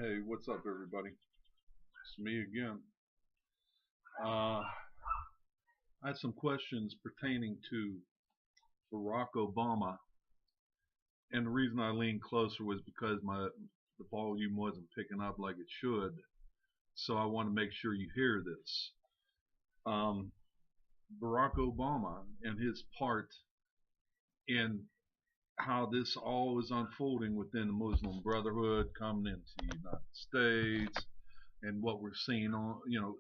Hey, what's up, everybody? It's me again. I had some questions pertaining to Barack Obama, and the reason I leaned closer was because the volume wasn't picking up like it should. So I want to make sure you hear this. Um, Barack Obama and his part in how this all is unfolding within the Muslim Brotherhood, coming into the United States, and what we're seeing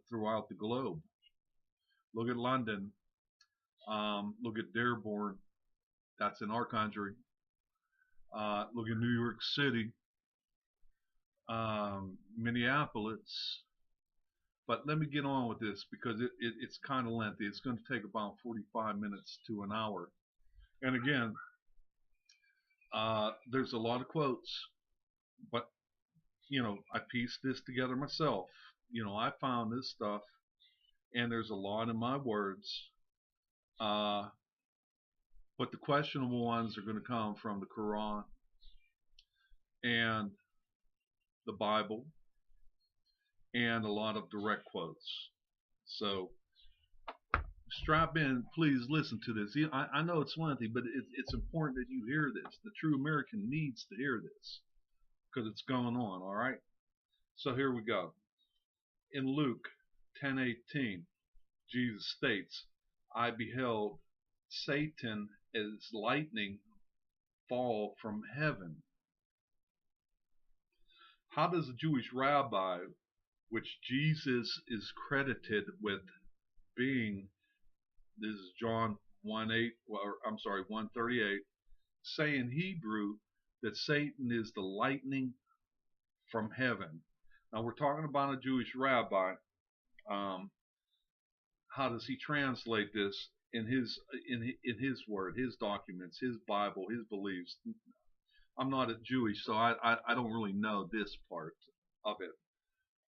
throughout the globe. Look at London. Look at Dearborn. That's in our country. Look at New York City, Minneapolis. But let me get on with this because it's kind of lengthy. It's going to take about 45 minutes to an hour. And again, there's a lot of quotes, but I pieced this together myself. I found this stuff, and there's a lot in my words. Uh, but the questionable ones are going to come from the Quran and the Bible and a lot of direct quotes. So strap in, please listen to this. I know it's lengthy, but it's important that you hear this. The true American needs to hear this because it's going on, all right? So here we go. In Luke 10:18, Jesus states, I beheld Satan as lightning fall from heaven. How does a Jewish rabbi, which Jesus is credited with being, this is John 1:8, or I'm sorry, 1:38, say in Hebrew that Satan is the lightning from heaven? Now we're talking about a Jewish rabbi. How does he translate this in his word, his documents, his Bible, his beliefs? I'm not a Jewish, so I don't really know this part of it,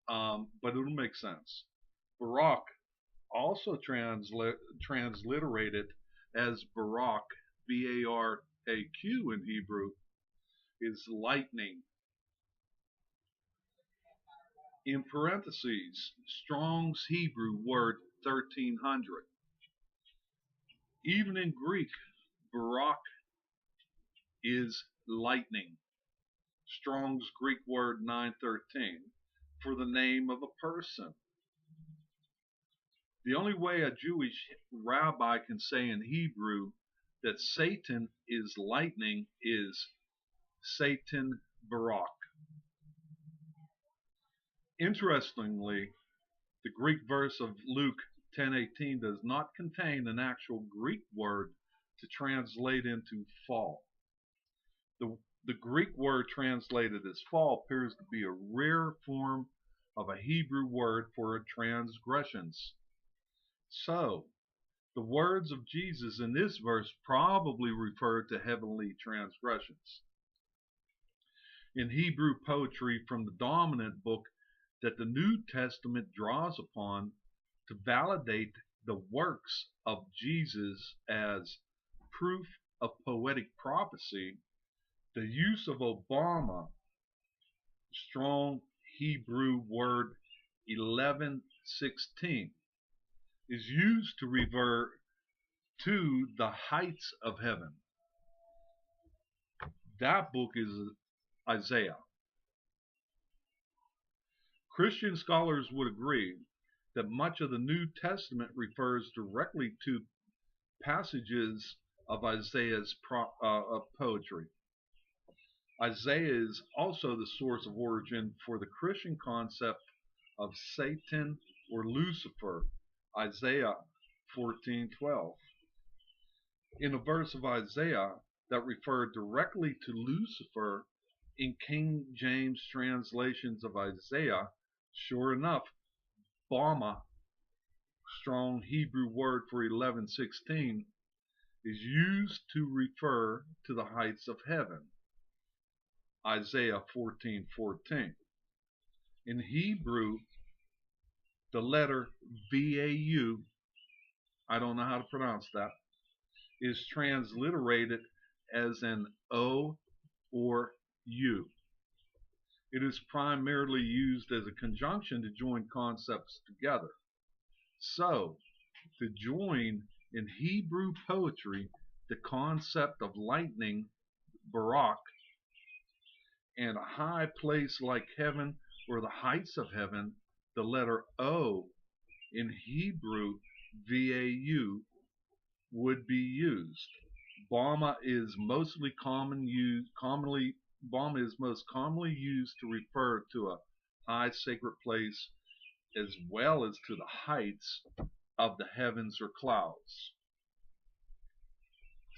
but it'll make sense. Barak, also transliterated as Barak, B-A-R-A-Q in Hebrew, is lightning. In parentheses, Strong's Hebrew word 1300. Even in Greek, Barak is lightning. Strong's Greek word 913 for the name of a person. The only way a Jewish rabbi can say in Hebrew that Satan is lightning is Satan Barak. Interestingly, the Greek verse of Luke 10:18 does not contain an actual Greek word to translate into fall. The Greek word translated as fall appears to be a rare form of a Hebrew word for transgressions. So, the words of Jesus in this verse probably refer to heavenly transgressions. In Hebrew poetry from the dominant book that the New Testament draws upon to validate the works of Jesus as proof of poetic prophecy, the use of Obama, strong Hebrew word 1116, is used to refer to the heights of heaven. That book is Isaiah. Christian scholars would agree that much of the New Testament refers directly to passages of Isaiah's poetry. Isaiah is also the source of origin for the Christian concept of Satan or Lucifer, Isaiah 14:12. In a verse of Isaiah that referred directly to Lucifer in King James translations of Isaiah, sure enough, Bama, strong Hebrew word for 1116, is used to refer to the heights of heaven, Isaiah 14:14. In Hebrew, the letter VAU, I don't know how to pronounce that, is transliterated as an O or U. It is primarily used as a conjunction to join concepts together. So, to join in Hebrew poetry the concept of lightning, barak, and a high place like heaven or the heights of heaven, the letter O in Hebrew, VAU, would be used. Bama is most commonly used to refer to a high sacred place as well as to the heights of the heavens or clouds.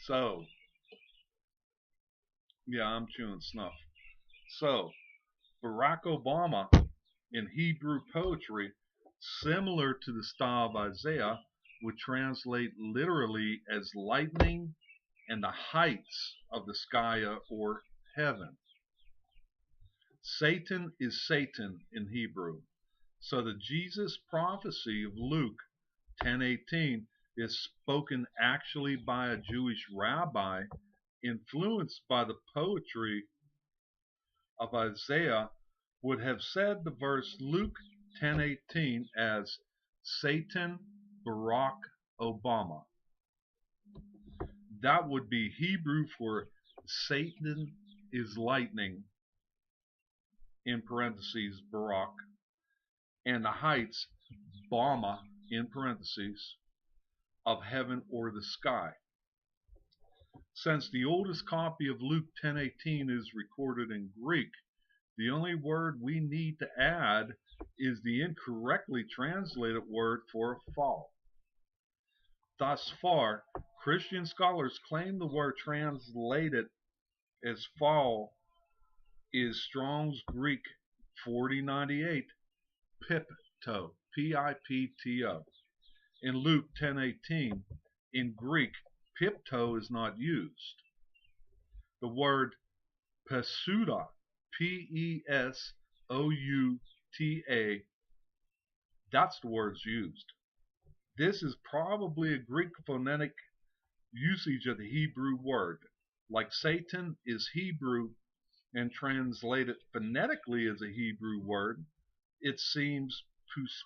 So, yeah, I'm chewing snuff. So, Barack Obama in Hebrew poetry, similar to the style of Isaiah, would translate literally as lightning and the heights of the sky or heaven. Satan is Satan in Hebrew. So the Jesus prophecy of Luke 10:18 is spoken actually by a Jewish rabbi influenced by the poetry of Isaiah, would have said the verse Luke 10:18 as Satan Barack Obama. That would be Hebrew for Satan is lightning, in parentheses, Barak, and the heights, Bama, in parentheses, of heaven or the sky. Since the oldest copy of Luke 10:18 is recorded in Greek, the only word we need to add is the incorrectly translated word for a fall. Thus far, Christian scholars claim the word translated as fall is Strong's Greek 4098, pipto, P-I-P-T-O. In Luke 10:18, in Greek, pipto is not used. The word pesouta, P-E-S-O-U-T-A, that's the word used. This is probably a Greek phonetic usage of the Hebrew word. Like Satan is Hebrew and translated phonetically as a Hebrew word, it seems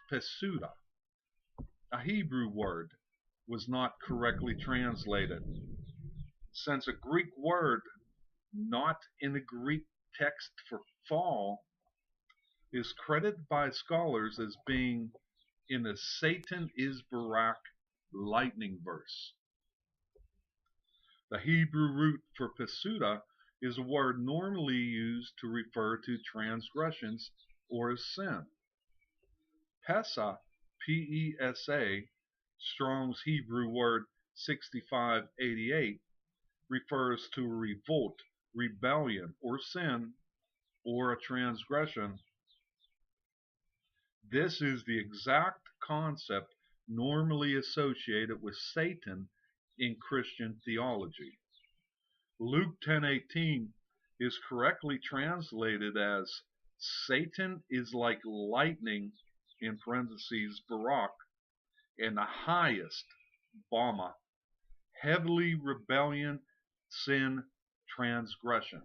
pesouta, a Hebrew word, was not correctly translated. Since a Greek word not in the Greek text for fall is credited by scholars as being in the Satan is Barak lightning verse. The Hebrew root for pesouta is a word normally used to refer to transgressions or sin. Pesa, P-E-S-A, Strong's Hebrew word 6588, refers to a revolt, rebellion, or sin, or a transgression. This is the exact concept normally associated with Satan in Christian theology. Luke 10:18 is correctly translated as Satan is like lightning, in parentheses, Barak, and the highest, Bama, heavily rebellion, sin, transgression.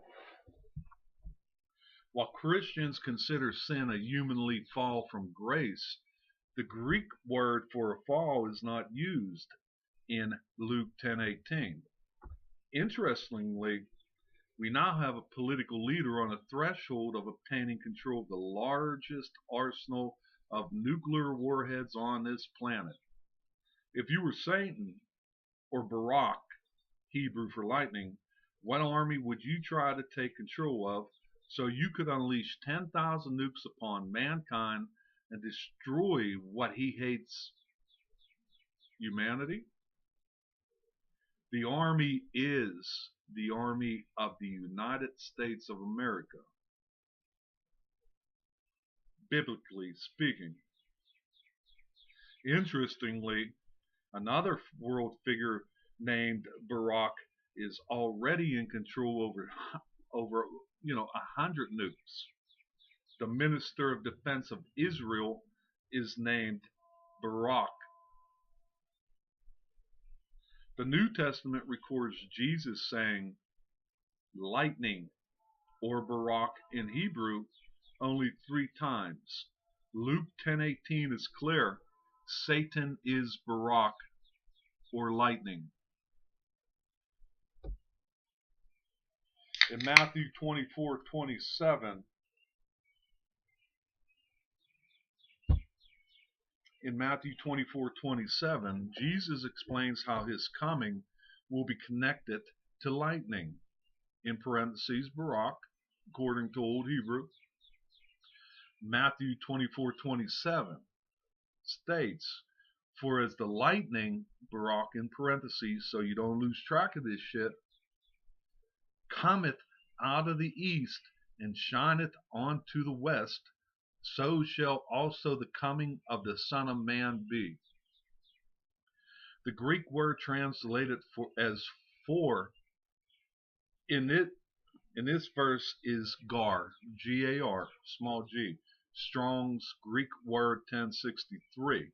While Christians consider sin a humanly fall from grace, the Greek word for a fall is not used in Luke 10:18. Interestingly, we now have a political leader on the threshold of obtaining control of the largest arsenal of nuclear warheads on this planet. If you were Satan or Barak, Hebrew for lightning, what army would you try to take control of so you could unleash 10,000 nukes upon mankind and destroy what he hates, humanity? The army is the army of the United States of America, biblically speaking. Interestingly, another world figure named Barak is already in control over 100 nukes. The Minister of Defense of Israel is named Barak. The New Testament records Jesus saying lightning, or Barak in Hebrew, only 3 times. Luke 10:18 is clear. Satan is Barak, or lightning. In Matthew 24:27, Jesus explains how his coming will be connected to lightning. In parentheses, Barak, according to Old Hebrew. Matthew 24:27 states, for as the lightning, Barak in parentheses, so you don't lose track of this shit, cometh out of the east and shineth unto the west, so shall also the coming of the Son of Man be. The Greek word translated as for in this verse is gar, G-A-R, small g, Strong's Greek word 1063.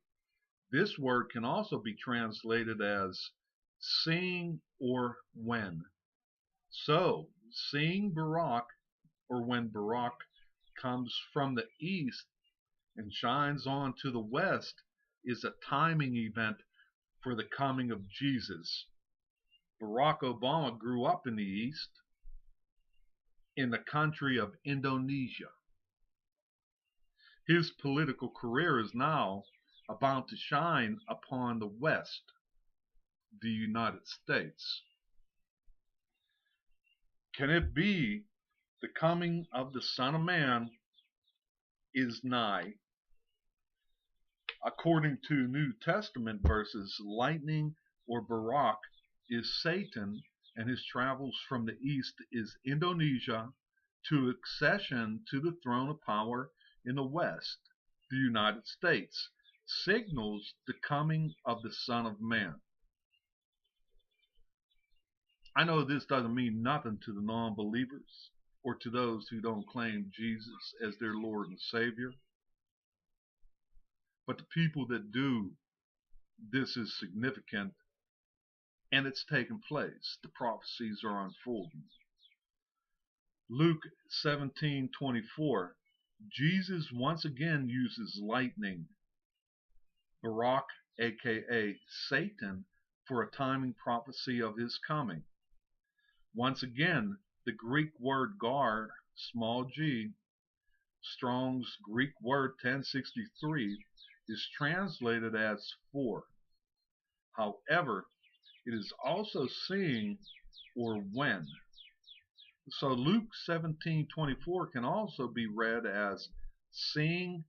This word can also be translated as seeing or when. So, seeing Barak, or when Barak comes from the east and shines on to the west, is a timing event for the coming of Jesus. Barack Obama grew up in the east, in the country of Indonesia. His political career is now about to shine upon the West, the United States. Can it be the coming of the Son of Man is nigh? According to New Testament verses, lightning or Barak is Satan, and his travels from the east is Indonesia to accession to the throne of power in the West, the United States, signals the coming of the Son of Man. I know this doesn't mean nothing to the non-believers or to those who don't claim Jesus as their Lord and Savior. But the people that do, this is significant, and it's taken place. The prophecies are unfolding. Luke 17:24, Jesus once again uses lightning, Barak, aka Satan, for a timing prophecy of his coming. Once again, the Greek word gar, small g, Strong's Greek word 1063, is translated as for. However, it is also seeing or when. So Luke 17:24 can also be read as seeing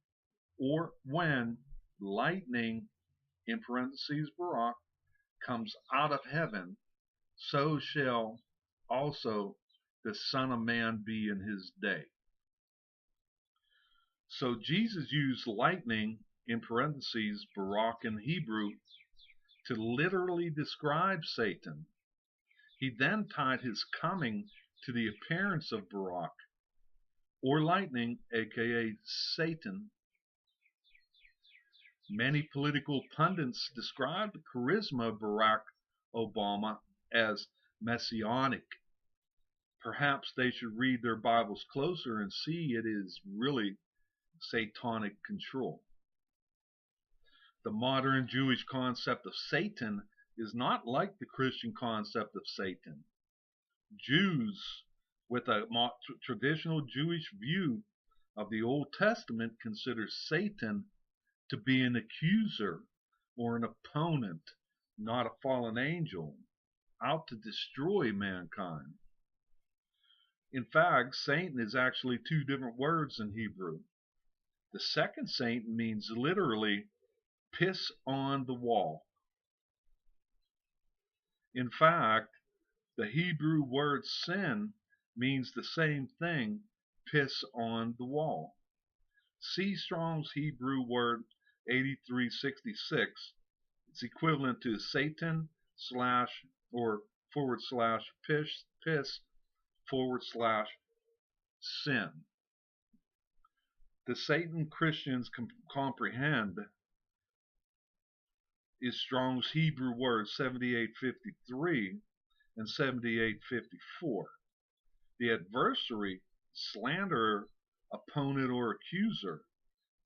or when lightning, in parentheses Barak, comes out of heaven, so shall also the Son of Man be in his day. So Jesus used lightning, in parentheses Barak in Hebrew, to literally describe Satan. He then tied his coming to the appearance of Barak, or lightning, aka Satan. Many political pundits describe the charisma of Barack Obama as messianic. Perhaps they should read their Bibles closer and see it is really satanic control. The modern Jewish concept of Satan is not like the Christian concept of Satan. Jews with a traditional Jewish view of the Old Testament consider Satan to be an accuser or an opponent, not a fallen angel, out to destroy mankind. In fact, Satan is actually 2 different words in Hebrew. The second Satan means literally piss on the wall. In fact, the Hebrew word sin means the same thing, piss on the wall. See Strong's Hebrew word 8366. It's equivalent to Satan / or / piss / sin. The Satan Christians comprehend is Strong's Hebrew word 7853 and 7854. The adversary, slanderer opponent, or accuser.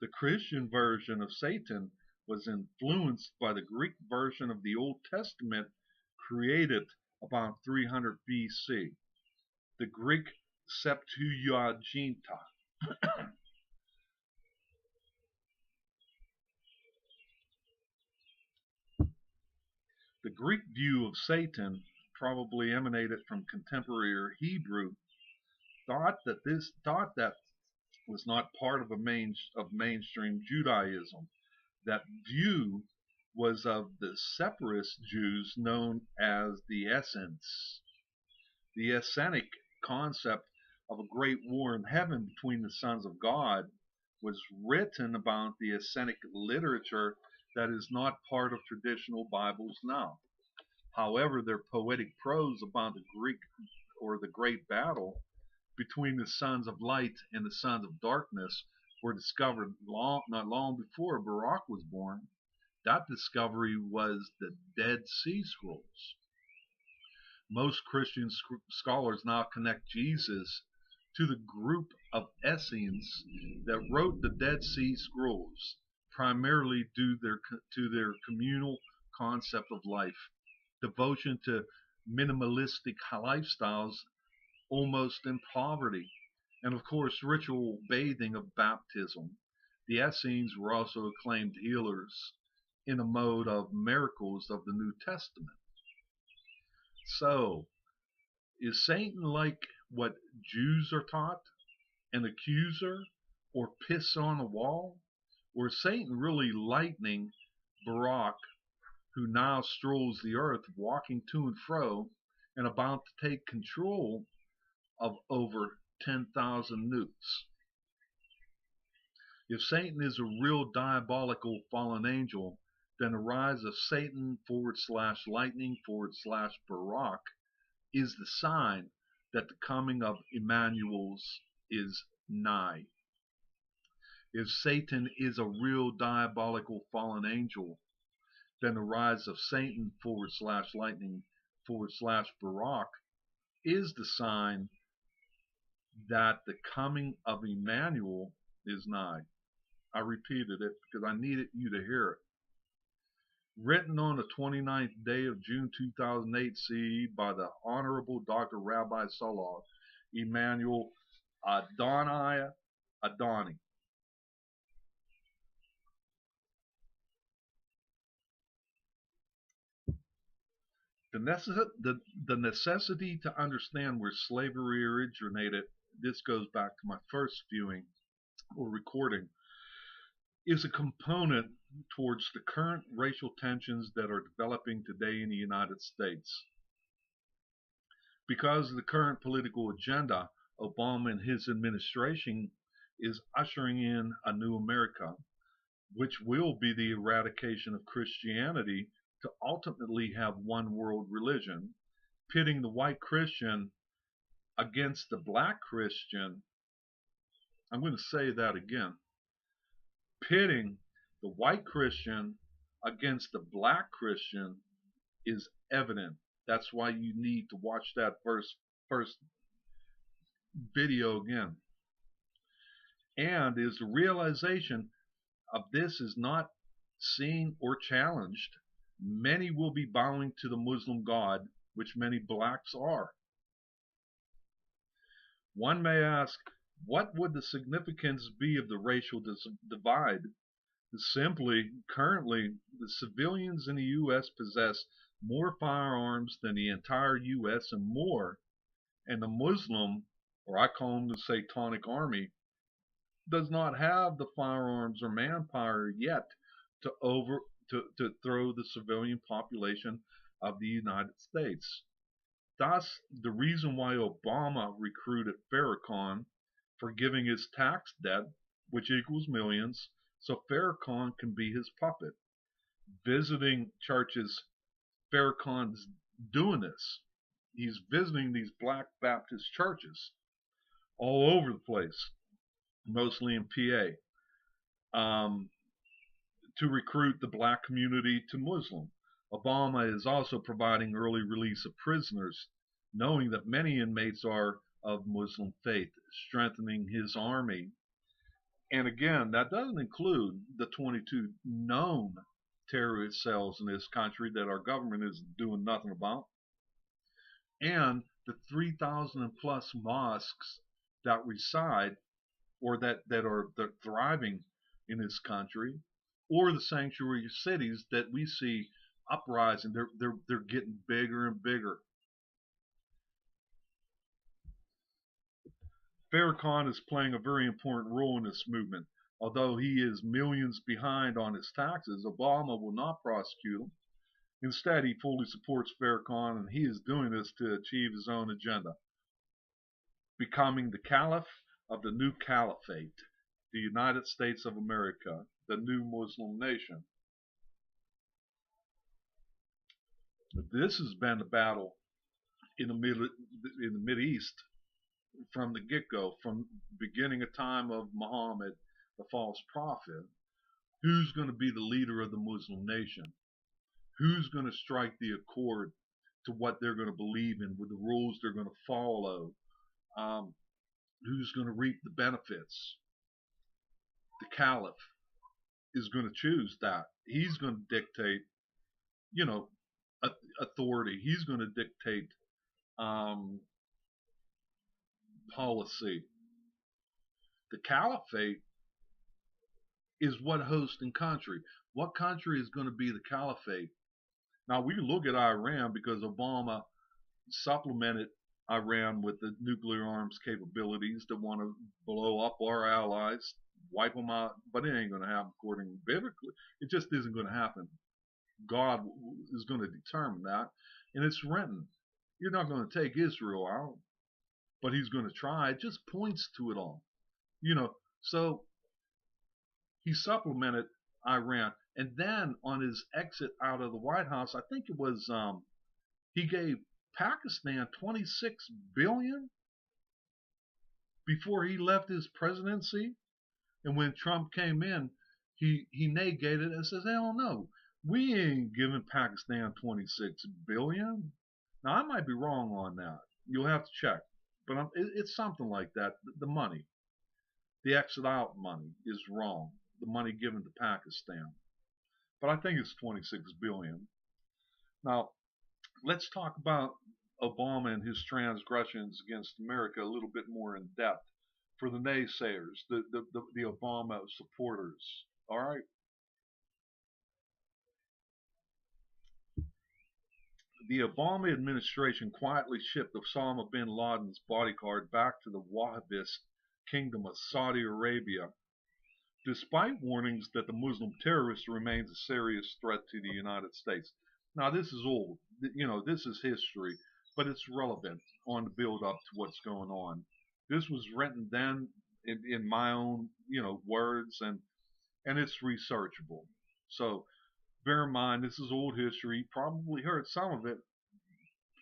The Christian version of Satan was influenced by the Greek version of the Old Testament created about 300 BC, the Greek Septuaginta. The Greek view of Satan probably emanated from contemporary Hebrew thought that was not part of mainstream Judaism. That view was of the separatist Jews known as the Essenes. The Essenic concept of a great war in heaven between the sons of God was written about the Essenic literature that is not part of traditional Bibles now. However, their poetic prose about the Greek or the great battle between the sons of light and the sons of darkness were discovered not long before Baruch was born. That discovery was the Dead Sea Scrolls. Most Christian scholars now connect Jesus to the group of Essenes that wrote the Dead Sea Scrolls, primarily due to their communal concept of life, devotion to minimalistic lifestyles, almost in poverty, and of course ritual bathing of baptism. The Essenes were also acclaimed healers in a mode of miracles of the New Testament. So, is Satan like what Jews are taught, an accuser, or piss on a wall? Or is Satan really lightning Baruch, who now strolls the earth, walking to and fro, and about to take control of over 10,000 newts? If Satan is a real diabolical fallen angel, then the rise of Satan /lightning /Baruch is the sign that the coming of Emmanuel's is nigh. If Satan is a real diabolical fallen angel, then the rise of Satan /lightning /Baruch is the sign that the coming of Emmanuel is nigh. I repeated it because I needed you to hear it. Written on the 29th day of June 2008 CE by the Honorable Dr. Rabbi Salah Emanuel Adoni. The necessity to understand where slavery originated, this goes back to my first viewing or recording, is a component towards the current racial tensions that are developing today in the United States. Because of the current political agenda, Obama and his administration is ushering in a new America, which will be the eradication of Christianity to ultimately have one world religion, pitting the white Christian against the black Christian. I'm going to say that again. Pitting the white Christian against the black Christian is evident. That's why you need to watch that first video again. And is the realization of this is not seen or challenged, many will be bowing to the Muslim God, which many blacks are. One may ask, what would the significance be of the racial divide? Simply, currently, the civilians in the U.S. possess more firearms than the entire U.S. and more, and the Muslim, or I call them the Satanic Army, does not have the firearms or manpower yet to throw the civilian population of the United States. Thus, the reason why Obama recruited Farrakhan for giving his tax debt, which equals millions, so Farrakhan can be his puppet. Visiting churches, Farrakhan's doing this. He's visiting these black Baptist churches all over the place, mostly in PA, to recruit the black community to Muslim. Obama is also providing early release of prisoners, knowing that many inmates are of Muslim faith, strengthening his army And again, that doesn't include the 22 known terrorist cells in this country that our government is doing nothing about, and the 3,000 plus mosques that reside or that are thriving in this country, or the sanctuary cities that we see uprising. They're getting bigger and bigger. Farrakhan is playing a very important role in this movement. Although he is millions behind on his taxes, Obama will not prosecute him. Instead, he fully supports Farrakhan, and he is doing this to achieve his own agenda, becoming the caliph of the new caliphate, the United States of America, the new Muslim nation. This has been the battle in the Mid East from the get-go, from the beginning of time of Muhammad, the false prophet. Who's going to be the leader of the Muslim nation? Who's going to strike the accord to what they're going to believe in, with the rules they're going to follow? Who's going to reap the benefits? The caliph is going to choose that. He's going to dictate, authority. He's going to dictate policy. The caliphate is what hosting country. What country is going to be the caliphate? Now we look at Iran because Obama supplemented Iran with the nuclear arms capabilities that want to blow up our allies, wipe them out, but it ain't going to happen according to biblically. It just isn't going to happen. God is going to determine that, and it's written. You're not going to take Israel out, but he's going to try. It just points to it all. So he supplemented Iran, and then on his exit out of the White House, I think it was he gave Pakistan $26 billion before he left his presidency. And when Trump came in, he negated it and says, hell no, we ain't giving Pakistan $26 billion. Now I might be wrong on that. You'll have to check, but it's something like that. The money, the exit out money, is wrong. The money given to Pakistan, but I think it's $26 billion. Now let's talk about Obama and his transgressions against America a little bit more in depth for the naysayers, the Obama supporters. All right. The Obama administration quietly shipped Osama bin Laden's bodyguard back to the Wahhabist kingdom of Saudi Arabia, despite warnings that the Muslim terrorist remains a serious threat to the United States. Now, this is old. This is history, but it's relevant on the build up to what's going on. This was written then in my own, words, and it's researchable. So bear in mind, this is old history. You probably heard some of it.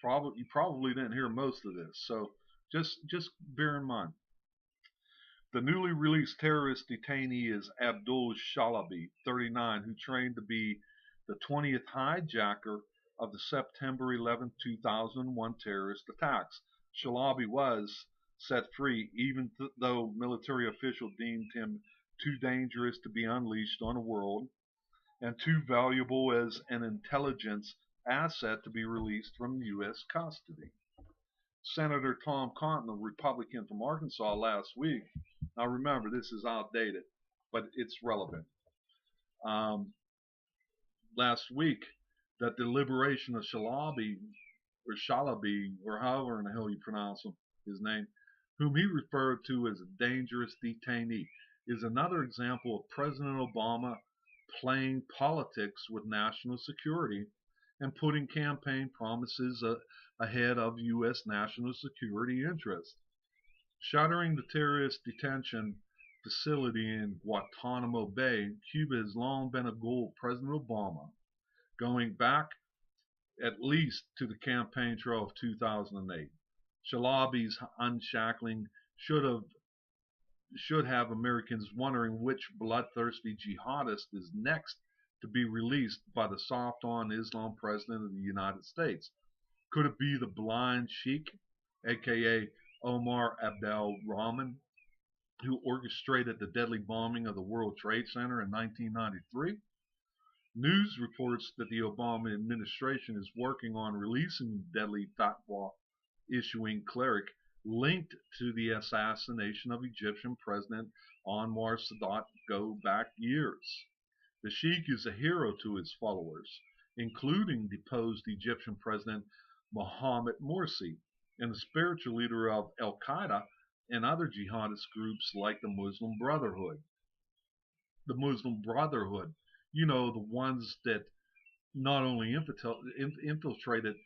You probably didn't hear most of this. So just bear in mind. The newly released terrorist detainee is Abdul Shalabi, 39, who trained to be the 20th hijacker of the September 11, 2001 terrorist attacks. Shalabi was set free even though military officials deemed him too dangerous to be unleashed on the world and too valuable as an intelligence asset to be released from U.S. custody. Senator Tom Cotton, a Republican from Arkansas, last week. Now remember, this is outdated, but it's relevant. Last week, that the liberation of Shalabi, or however in the hell you pronounce his name, whom he referred to as a dangerous detainee, is another example of President Obama playing politics with national security and putting campaign promises ahead of U.S. national security interests. Shuttering the terrorist detention facility in Guantanamo Bay, Cuba has long been a goal of President Obama, going back at least to the campaign trail of 2008. Shalabi's unshackling should have Americans wondering which bloodthirsty jihadist is next to be released by the soft-on Islam president of the United States. Could it be the blind sheikh, aka Omar Abdel Rahman, who orchestrated the deadly bombing of the World Trade Center in 1993. News reports that the Obama administration is working on releasing the deadly fatwa issuing cleric linked to the assassination of Egyptian President Anwar Sadat go back years. The Sheikh is a hero to his followers, including deposed Egyptian President Mohamed Morsi and the spiritual leader of Al Qaeda and other jihadist groups like the Muslim Brotherhood. The Muslim Brotherhood, the ones that not only infiltrated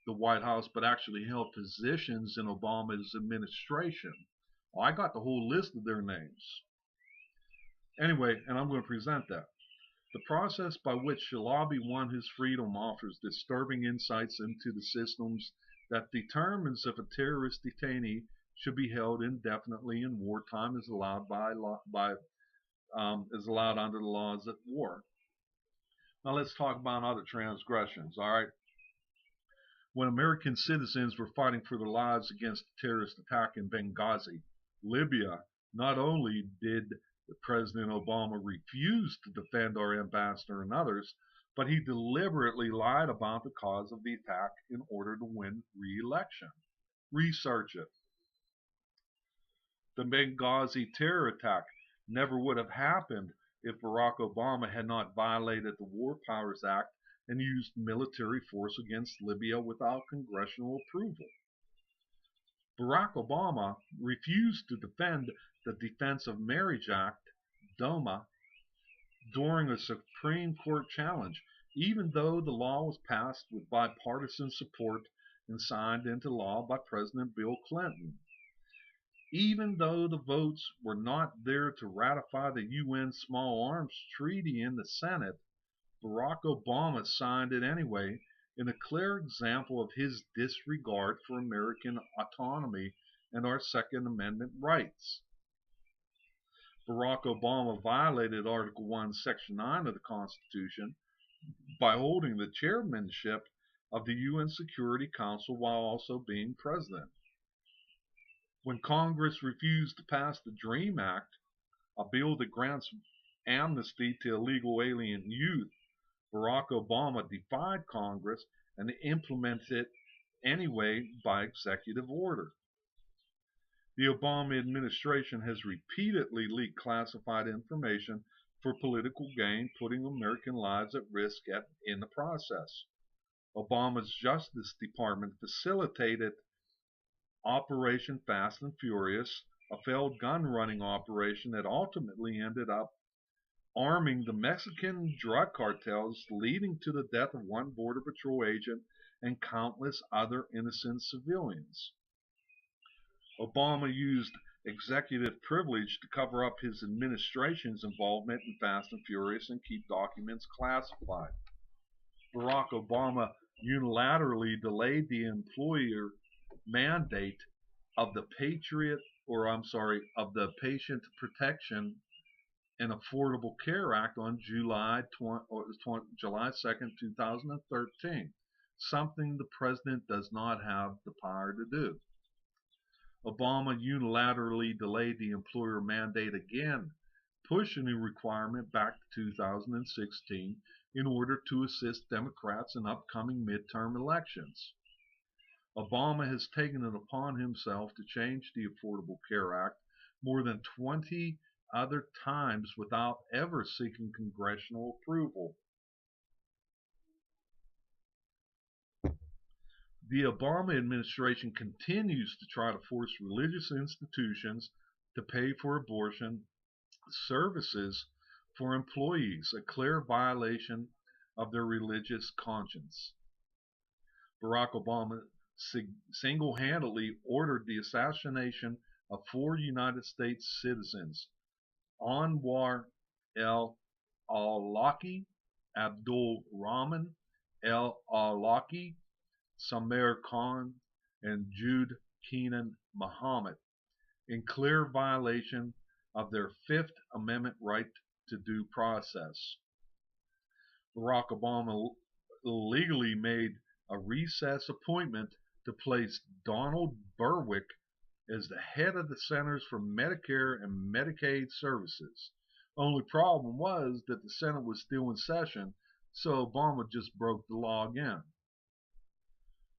the White House but actually held positions in Obama's administration. Well, I got the whole list of their names. Anyway, and I'm going to present that. The process by which Shalabi won his freedom offers disturbing insights into the systems that determines if a terrorist detainee should be held indefinitely in wartime is allowed under the laws at war. Now let's talk about other transgressions. All right. When American citizens were fighting for their lives against the terrorist attack in Benghazi, Libya, not only did President Obama refuse to defend our ambassador and others, but he deliberately lied about the cause of the attack in order to win re-election. Research it. The Benghazi terror attack never would have happened if Barack Obama had not violated the War Powers Act and used military force against Libya without congressional approval. Barack Obama refused to defend the Defense of Marriage Act, DOMA, during a Supreme Court challenge, even though the law was passed with bipartisan support and signed into law by President Bill Clinton. Even though the votes were not there to ratify the UN Small Arms Treaty in the Senate, Barack Obama signed it anyway, in a clear example of his disregard for American autonomy and our Second Amendment rights. Barack Obama violated Article 1, Section 9 of the Constitution by holding the chairmanship of the UN Security Council while also being president. When Congress refused to pass the DREAM Act, a bill that grants amnesty to illegal alien youth, Barack Obama defied Congress and implemented it anyway by executive order. The Obama administration has repeatedly leaked classified information for political gain, putting American lives at risk in the process. Obama's Justice Department facilitated Operation Fast and Furious, a failed gun running operation that ultimately ended up arming the Mexican drug cartels, leading to the death of one Border Patrol agent and countless other innocent civilians. Obama used executive privilege to cover up his administration's involvement in Fast and Furious and keep documents classified. Barack Obama unilaterally delayed the employer mandate of the Patient Protection and Affordable Care Act on July 2nd, 2013, something the president does not have the power to do. Obama unilaterally delayed the employer mandate again, pushing the requirement back to 2016 in order to assist Democrats in upcoming midterm elections. Obama has taken it upon himself to change the Affordable Care Act more than 20 other times without ever seeking congressional approval. The Obama administration continues to try to force religious institutions to pay for abortion services for employees, a clear violation of their religious conscience. Barack Obama single-handedly ordered the assassination of 4 United States citizens, Anwar al-Awlaki, Abdul Rahman al-Awlaki, Samer Khan, and Jude Keenan Muhammad, in clear violation of their Fifth Amendment right to due process. Barack Obama illegally made a recess appointment to place Donald Berwick as the head of the Centers for Medicare and Medicaid Services. Only problem was that the Senate was still in session, so Obama just broke the law again.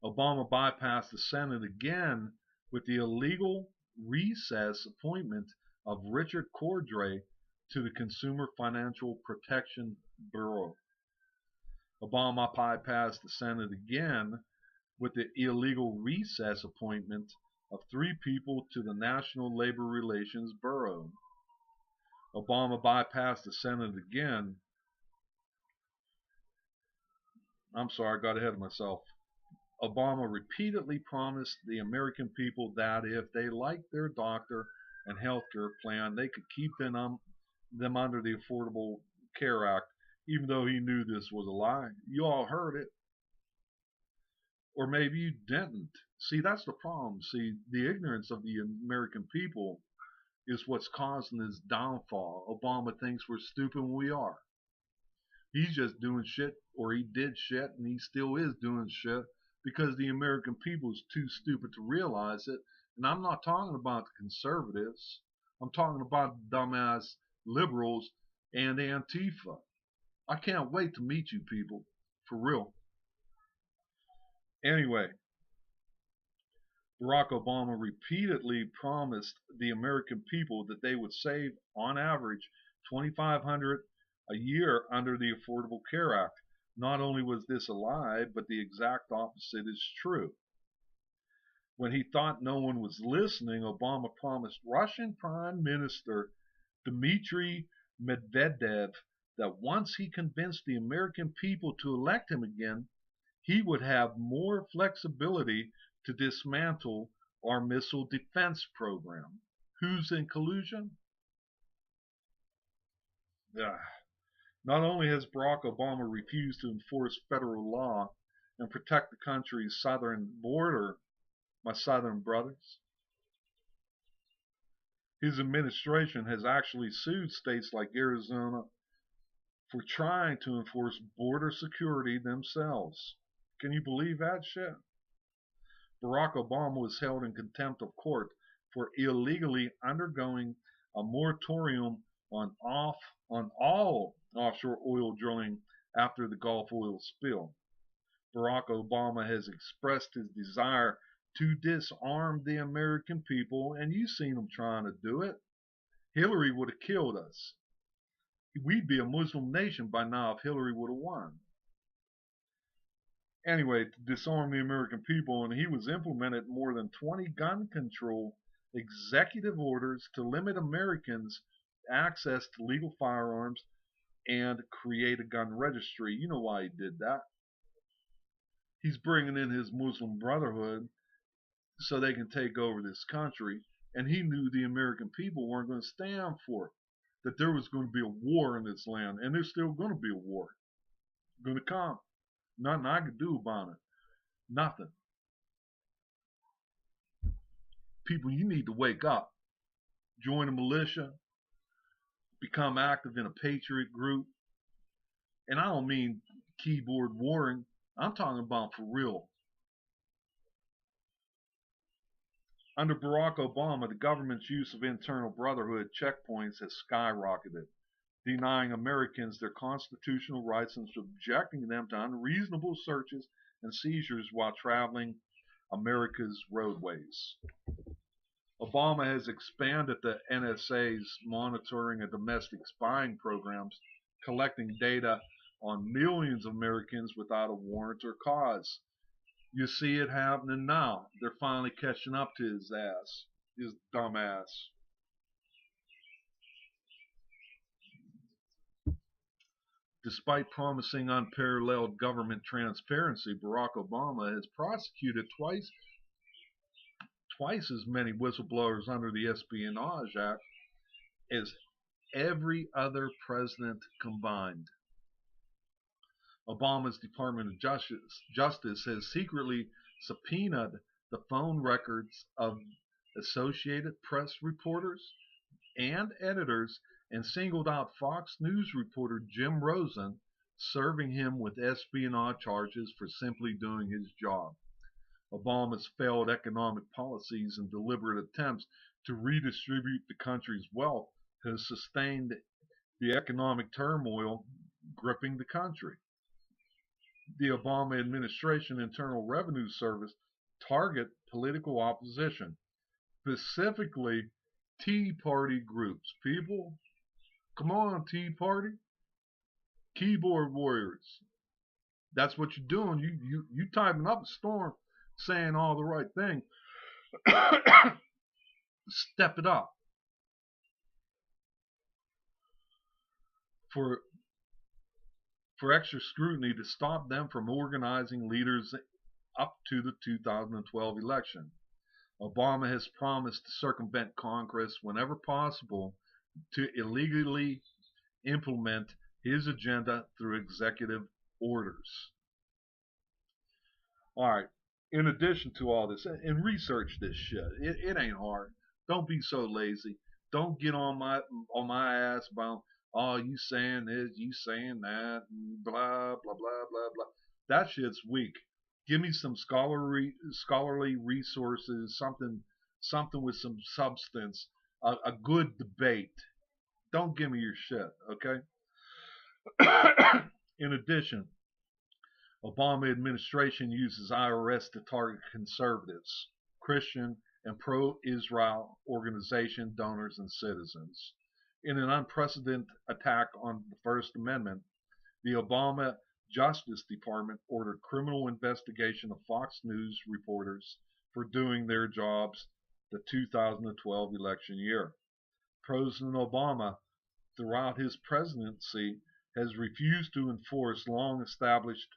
Obama bypassed the Senate again with the illegal recess appointment of Richard Cordray to the Consumer Financial Protection Bureau. Obama bypassed the Senate again with the illegal recess appointment of 3 people to the National Labor Relations Bureau. Obama bypassed the Senate again. I'm sorry, I got ahead of myself. Obama repeatedly promised the American people that if they liked their doctor and health care plan, they could keep them under the Affordable Care Act, even though he knew this was a lie. You all heard it. Or maybe you didn't. See, that's the problem. See, the ignorance of the American people is what's causing this downfall. Obama thinks we're stupid when we are. He's just doing shit, or he did shit, and he still is doing shit because the American people is too stupid to realize it. And I'm not talking about the conservatives. I'm talking about dumbass liberals and Antifa. I can't wait to meet you people, for real. Anyway, Barack Obama repeatedly promised the American people that they would save, on average, $2,500 a year under the Affordable Care Act. Not only was this a lie, but the exact opposite is true. When he thought no one was listening, Obama promised Russian Prime Minister Dmitry Medvedev that once he convinced the American people to elect him again, he would have more flexibility to dismantle our missile defense program. Who's in collusion? Not only has Barack Obama refused to enforce federal law and protect the country's southern border, my southern brothers, his administration has actually sued states like Arizona for trying to enforce border security themselves. Can you believe that shit? Barack Obama was held in contempt of court for illegally undergoing a moratorium on all offshore oil drilling after the Gulf oil spill. Barack Obama has expressed his desire to disarm the American people, and you've seen him trying to do it. Hillary would have killed us. We'd be a Muslim nation by now if Hillary would have won. Anyway, to disarm the American people, and he was implemented more than 20 gun control executive orders to limit Americans' access to legal firearms and create a gun registry. You know why he did that. He's bringing in his Muslim Brotherhood so they can take over this country, and he knew the American people weren't going to stand for it, that there was going to be a war in this land, and there's still going to be a war. Going to come. Nothing I could do about it. Nothing. People, you need to wake up. Join a militia. Become active in a patriot group. And I don't mean keyboard warring. I'm talking about for real. Under Barack Obama, the government's use of internal brotherhood checkpoints has skyrocketed, denying Americans their constitutional rights and subjecting them to unreasonable searches and seizures while traveling America's roadways. Obama has expanded the NSA's monitoring of domestic spying programs, collecting data on millions of Americans without a warrant or cause. You see it happening now. They're finally catching up to his ass, his dumb ass. Despite promising unparalleled government transparency, Barack Obama has prosecuted twice as many whistleblowers under the Espionage Act as every other president combined. Obama's Department of Justice has secretly subpoenaed the phone records of Associated Press reporters and editors and singled out Fox News reporter Jim Rosen, serving him with espionage charges for simply doing his job. Obama's failed economic policies and deliberate attempts to redistribute the country's wealth has sustained the economic turmoil gripping the country. The Obama administration Internal Revenue Service target political opposition, specifically Tea Party groups. People, come on, Tea Party, keyboard warriors. That's what you're doing. You typing up a storm, saying all the right thing. Step it up. For extra scrutiny to stop them from organizing leaders up to the 2012 election. Obama has promised to circumvent Congress whenever possible to illegally implement his agenda through executive orders. All right. In addition to all this, and research this shit. It ain't hard. Don't be so lazy. Don't get on my ass about, oh, you saying this, you saying that, and blah blah blah blah blah. That shit's weak. Give me some scholarly resources, something with some substance, a good debate. Don't give me your shit, okay? In addition, Obama administration uses IRS to target conservatives, Christian, and pro-Israel organization donors and citizens. In an unprecedented attack on the First Amendment, the Obama Justice Department ordered criminal investigation of Fox News reporters for doing their jobs the 2012 election year. President Obama, throughout his presidency, has refused to enforce long-established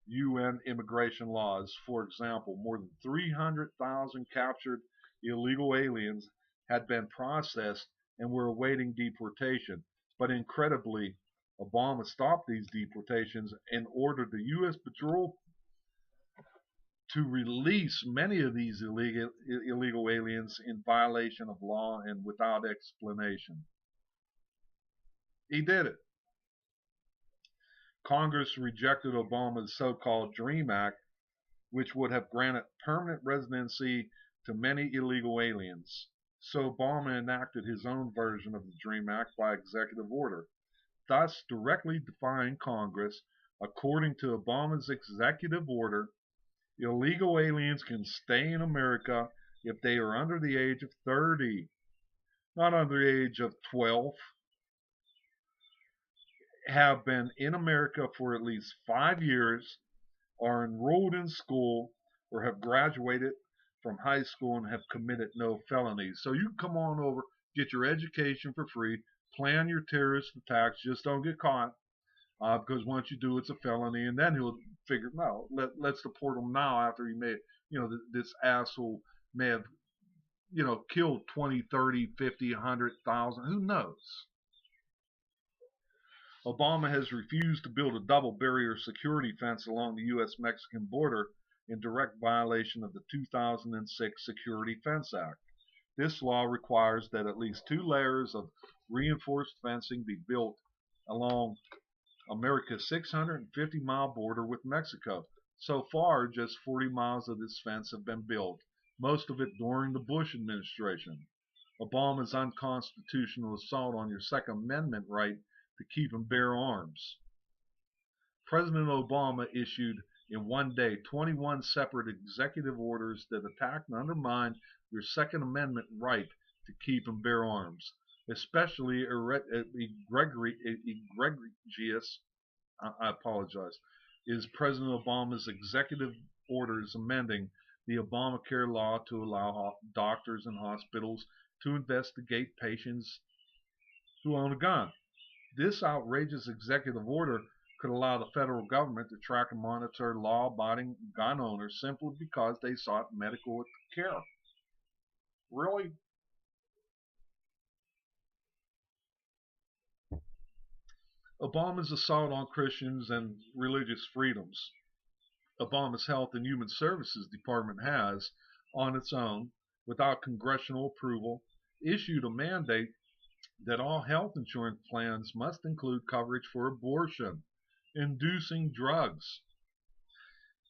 UN immigration laws. For example, more than 300,000 captured illegal aliens had been processed and were awaiting deportation. But incredibly, Obama stopped these deportations and ordered the U.S. Patrol to release many of these illegal aliens in violation of law and without explanation. He did it. Congress rejected Obama's so-called DREAM Act, which would have granted permanent residency to many illegal aliens. So Obama enacted his own version of the DREAM Act by executive order, thus directly defying Congress. According to Obama's executive order, illegal aliens can stay in America if they are under the age of 30, not under the age of 12, have been in America for at least 5 years, are enrolled in school, or have graduated from high school and have committed no felonies. So you come on over, get your education for free, plan your terrorist attacks, just don't get caught, because once you do, it's a felony, and then he'll figure, no, let's deport him now after he may, this asshole may have, killed 20, 30, 50, 100,000, who knows? Obama has refused to build a double barrier security fence along the U.S.-Mexican border in direct violation of the 2006 Security Fence Act. This law requires that at least 2 layers of reinforced fencing be built along America's 650-mile border with Mexico. So far, just 40 miles of this fence have been built, most of it during the Bush administration. Obama's unconstitutional assault on your Second Amendment right to keep and bear arms. President Obama issued in one day 21 separate executive orders that attacked and undermined your Second Amendment right to keep and bear arms, especially egregious, I apologize, is President Obama's executive orders amending the Obamacare law to allow doctors and hospitals to investigate patients who own a gun. This outrageous executive order could allow the federal government to track and monitor law-abiding gun owners simply because they sought medical care. Really? Obama's assault on Christians and religious freedoms. Obama's Health and Human Services Department has, on its own, without congressional approval, issued a mandate that all health insurance plans must include coverage for abortion, inducing drugs,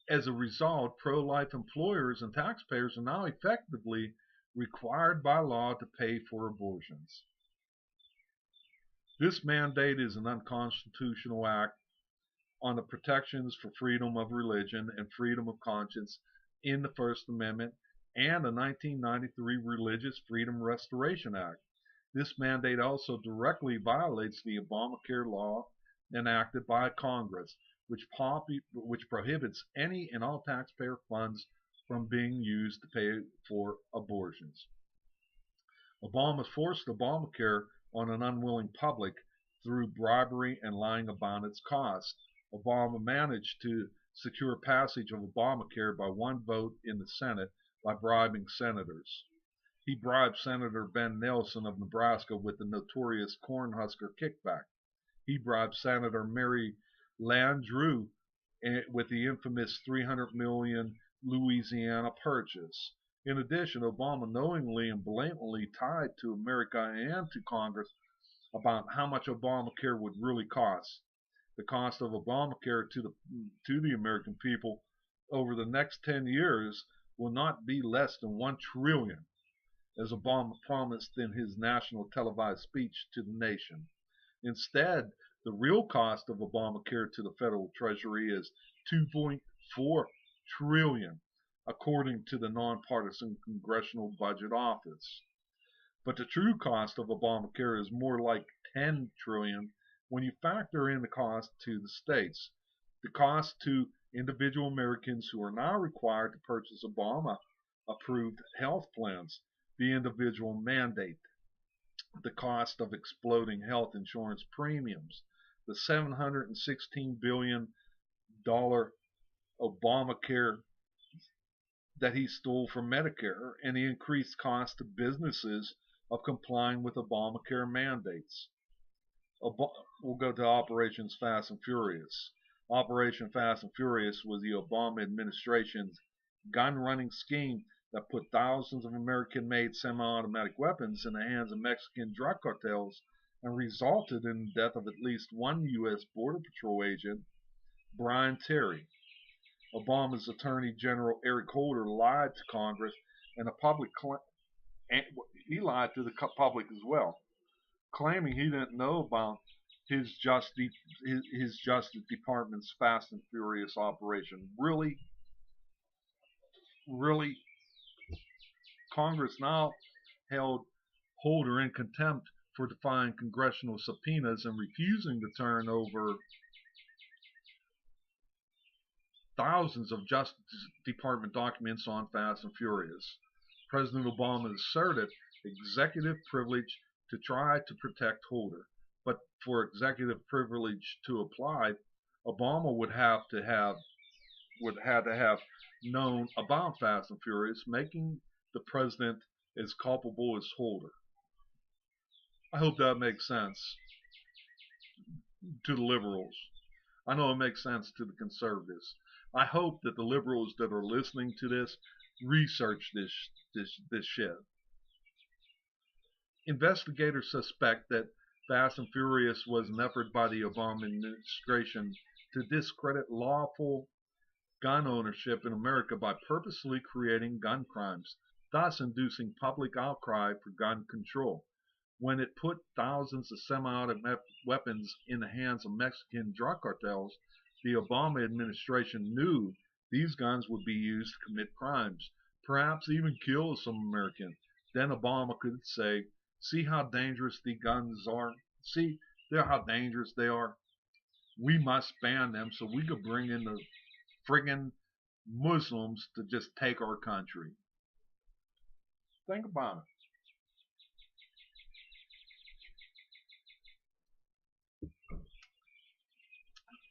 As a result, pro-life employers and taxpayers are now effectively required by law to pay for abortions. This mandate is an unconstitutional act on the protections for freedom of religion and freedom of conscience in the First Amendment and the 1993 Religious Freedom Restoration Act. This mandate also directly violates the Obamacare law enacted by Congress, which prohibits any and all taxpayer funds from being used to pay for abortions. Obama forced Obamacare on an unwilling public through bribery and lying about its cost. Obama managed to secure passage of Obamacare by one vote in the Senate by bribing senators. He bribed Senator Ben Nelson of Nebraska with the notorious Cornhusker kickback. He bribed Senator Mary Landrieu with the infamous $300 million Louisiana Purchase. In addition, Obama knowingly and blatantly tied to America and to Congress about how much Obamacare would really cost. The cost of Obamacare to the American people over the next 10 years will not be less than $1 trillion, as Obama promised in his national televised speech to the nation. Instead, the real cost of Obamacare to the federal treasury is $2.4 trillion, according to the nonpartisan Congressional Budget Office. But the true cost of Obamacare is more like $10 trillion when you factor in the cost to the states, the cost to individual Americans who are now required to purchase Obama-approved health plans, the individual mandate, the cost of exploding health insurance premiums, the $716 billion Obamacare that he stole from Medicare, and the increased cost to businesses of complying with Obamacare mandates. We'll go to Operations Fast and Furious. Operation Fast and Furious was the Obama administration's gun-running scheme that put thousands of American-made semi-automatic weapons in the hands of Mexican drug cartels and resulted in the death of at least one U.S. Border Patrol agent, Brian Terry. Obama's Attorney General Eric Holder lied to Congress and the public. He lied to the public as well, claiming he didn't know about his Justice Department's Fast and Furious operation. Really, Congress now held Holder in contempt for defying congressional subpoenas and refusing to turn over thousands of Justice Department documents on Fast and Furious. President Obama asserted executive privilege to try to protect Holder, but for executive privilege to apply, Obama would have to have known about Fast and Furious, making the president as culpable as Holder. I hope that makes sense to the liberals. I know it makes sense to the conservatives. I hope that the liberals that are listening to this research this shit. Investigators suspect that Fast and Furious was an effort by the Obama administration to discredit lawful gun ownership in America by purposely creating gun crimes, thus inducing public outcry for gun control. When it put thousands of semi-automatic weapons in the hands of Mexican drug cartels, the Obama administration knew these guns would be used to commit crimes, perhaps even kill some Americans. Then Obama could say, see how dangerous the guns are? See how dangerous they are? We must ban them so we could bring in the friggin' Muslims to just take our country. Think about it.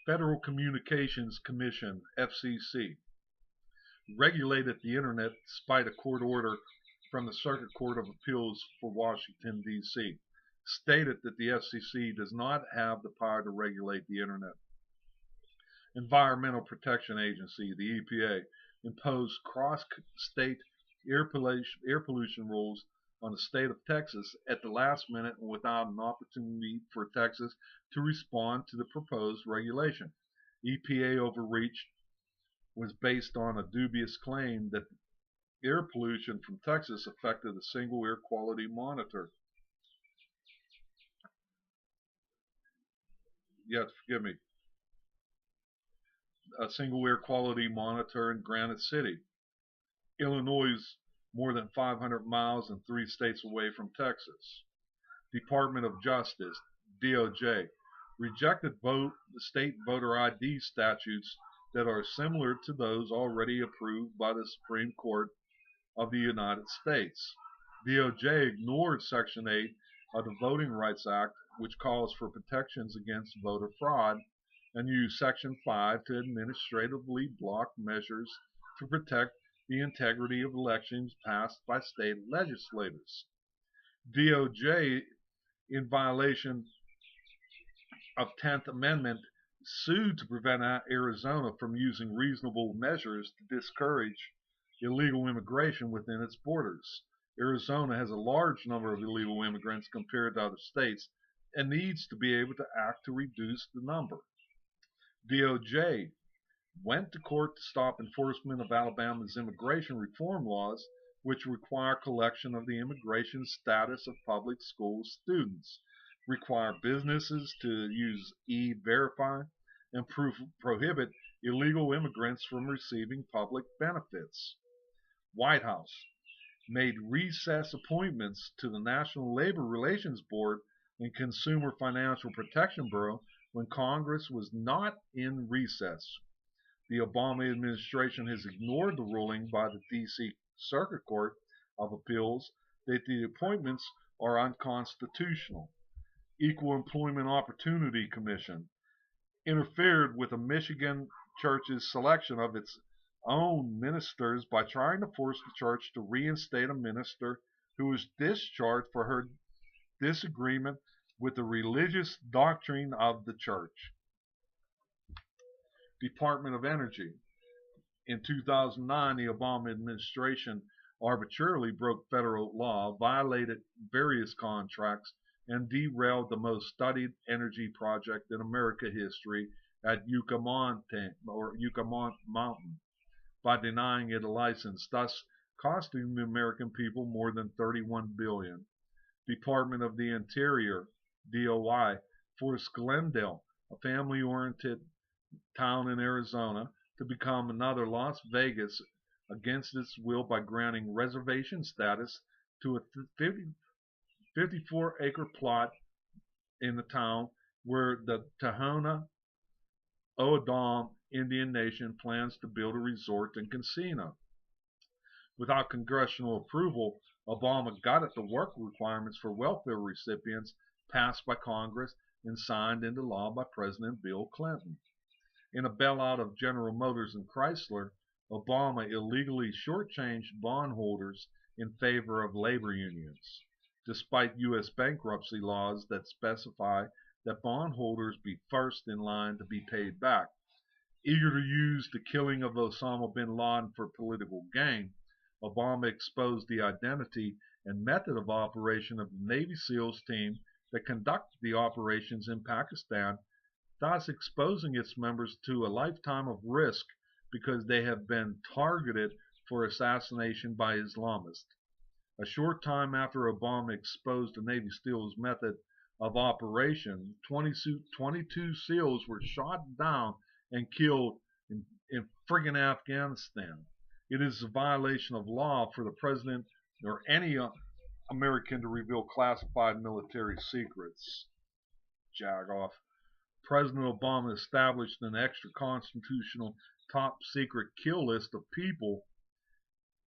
Federal Communications Commission, FCC, regulated the internet despite a court order from the Circuit Court of Appeals for Washington, D.C., stated that the FCC does not have the power to regulate the internet. Environmental Protection Agency, the EPA, imposed cross-state air pollution rules on the state of Texas at the last minute and without an opportunity for Texas to respond to the proposed regulation. EPA overreached was based on a dubious claim that air pollution from Texas affected a single air quality monitor. Yes, forgive me. A single air quality monitor in Granite City. Illinois is more than 500 miles and 3 states away from Texas. Department of Justice, DOJ, rejected state voter ID statutes that are similar to those already approved by the Supreme Court of the United States. DOJ ignored Section 8 of the Voting Rights Act, which calls for protections against voter fraud, and used Section 5 to administratively block measures to protect the integrity of elections passed by state legislators. DOJ, in violation of 10th Amendment, sued to prevent Arizona from using reasonable measures to discourage illegal immigration within its borders. Arizona has a large number of illegal immigrants compared to other states and needs to be able to act to reduce the number. DOJ went to court to stop enforcement of Alabama's immigration reform laws, which require collection of the immigration status of public school students, require businesses to use E-Verify, and prohibit illegal immigrants from receiving public benefits. White House made recess appointments to the National Labor Relations Board and Consumer Financial Protection Bureau when Congress was not in recess. The Obama administration has ignored the ruling by the D.C. Circuit Court of Appeals that the appointments are unconstitutional. Equal Employment Opportunity Commission interfered with a Michigan church's selection of its own ministers by trying to force the church to reinstate a minister who was discharged for her disagreement with the religious doctrine of the church. Department of Energy. In 2009, the Obama administration arbitrarily broke federal law, violated various contracts, and derailed the most studied energy project in American history at Yucca Mountain by denying it a license, thus costing the American people more than $31 billion. Department of the Interior, DOI, forced Glendale, a family-oriented town in Arizona, to become another Las Vegas against its will by granting reservation status to a 54-acre plot in the town where the Tohono O'odham Indian Nation plans to build a resort and casino. Without congressional approval, Obama got at the work requirements for welfare recipients passed by Congress and signed into law by President Bill Clinton. In a bailout of General Motors and Chrysler, Obama illegally shortchanged bondholders in favor of labor unions, despite U.S. bankruptcy laws that specify that bondholders be first in line to be paid back. Eager to use the killing of Osama bin Laden for political gain, Obama exposed the identity and method of operation of the Navy SEALs team that conducted the operations in Pakistan, thus exposing its members to a lifetime of risk because they have been targeted for assassination by Islamists. A short time after Obama exposed the Navy SEALs method of operation, 22 SEALs were shot down and killed in friggin' Afghanistan. It is a violation of law for the president or any American to reveal classified military secrets. Jagoff. President Obama established an extra-constitutional top-secret kill list of people,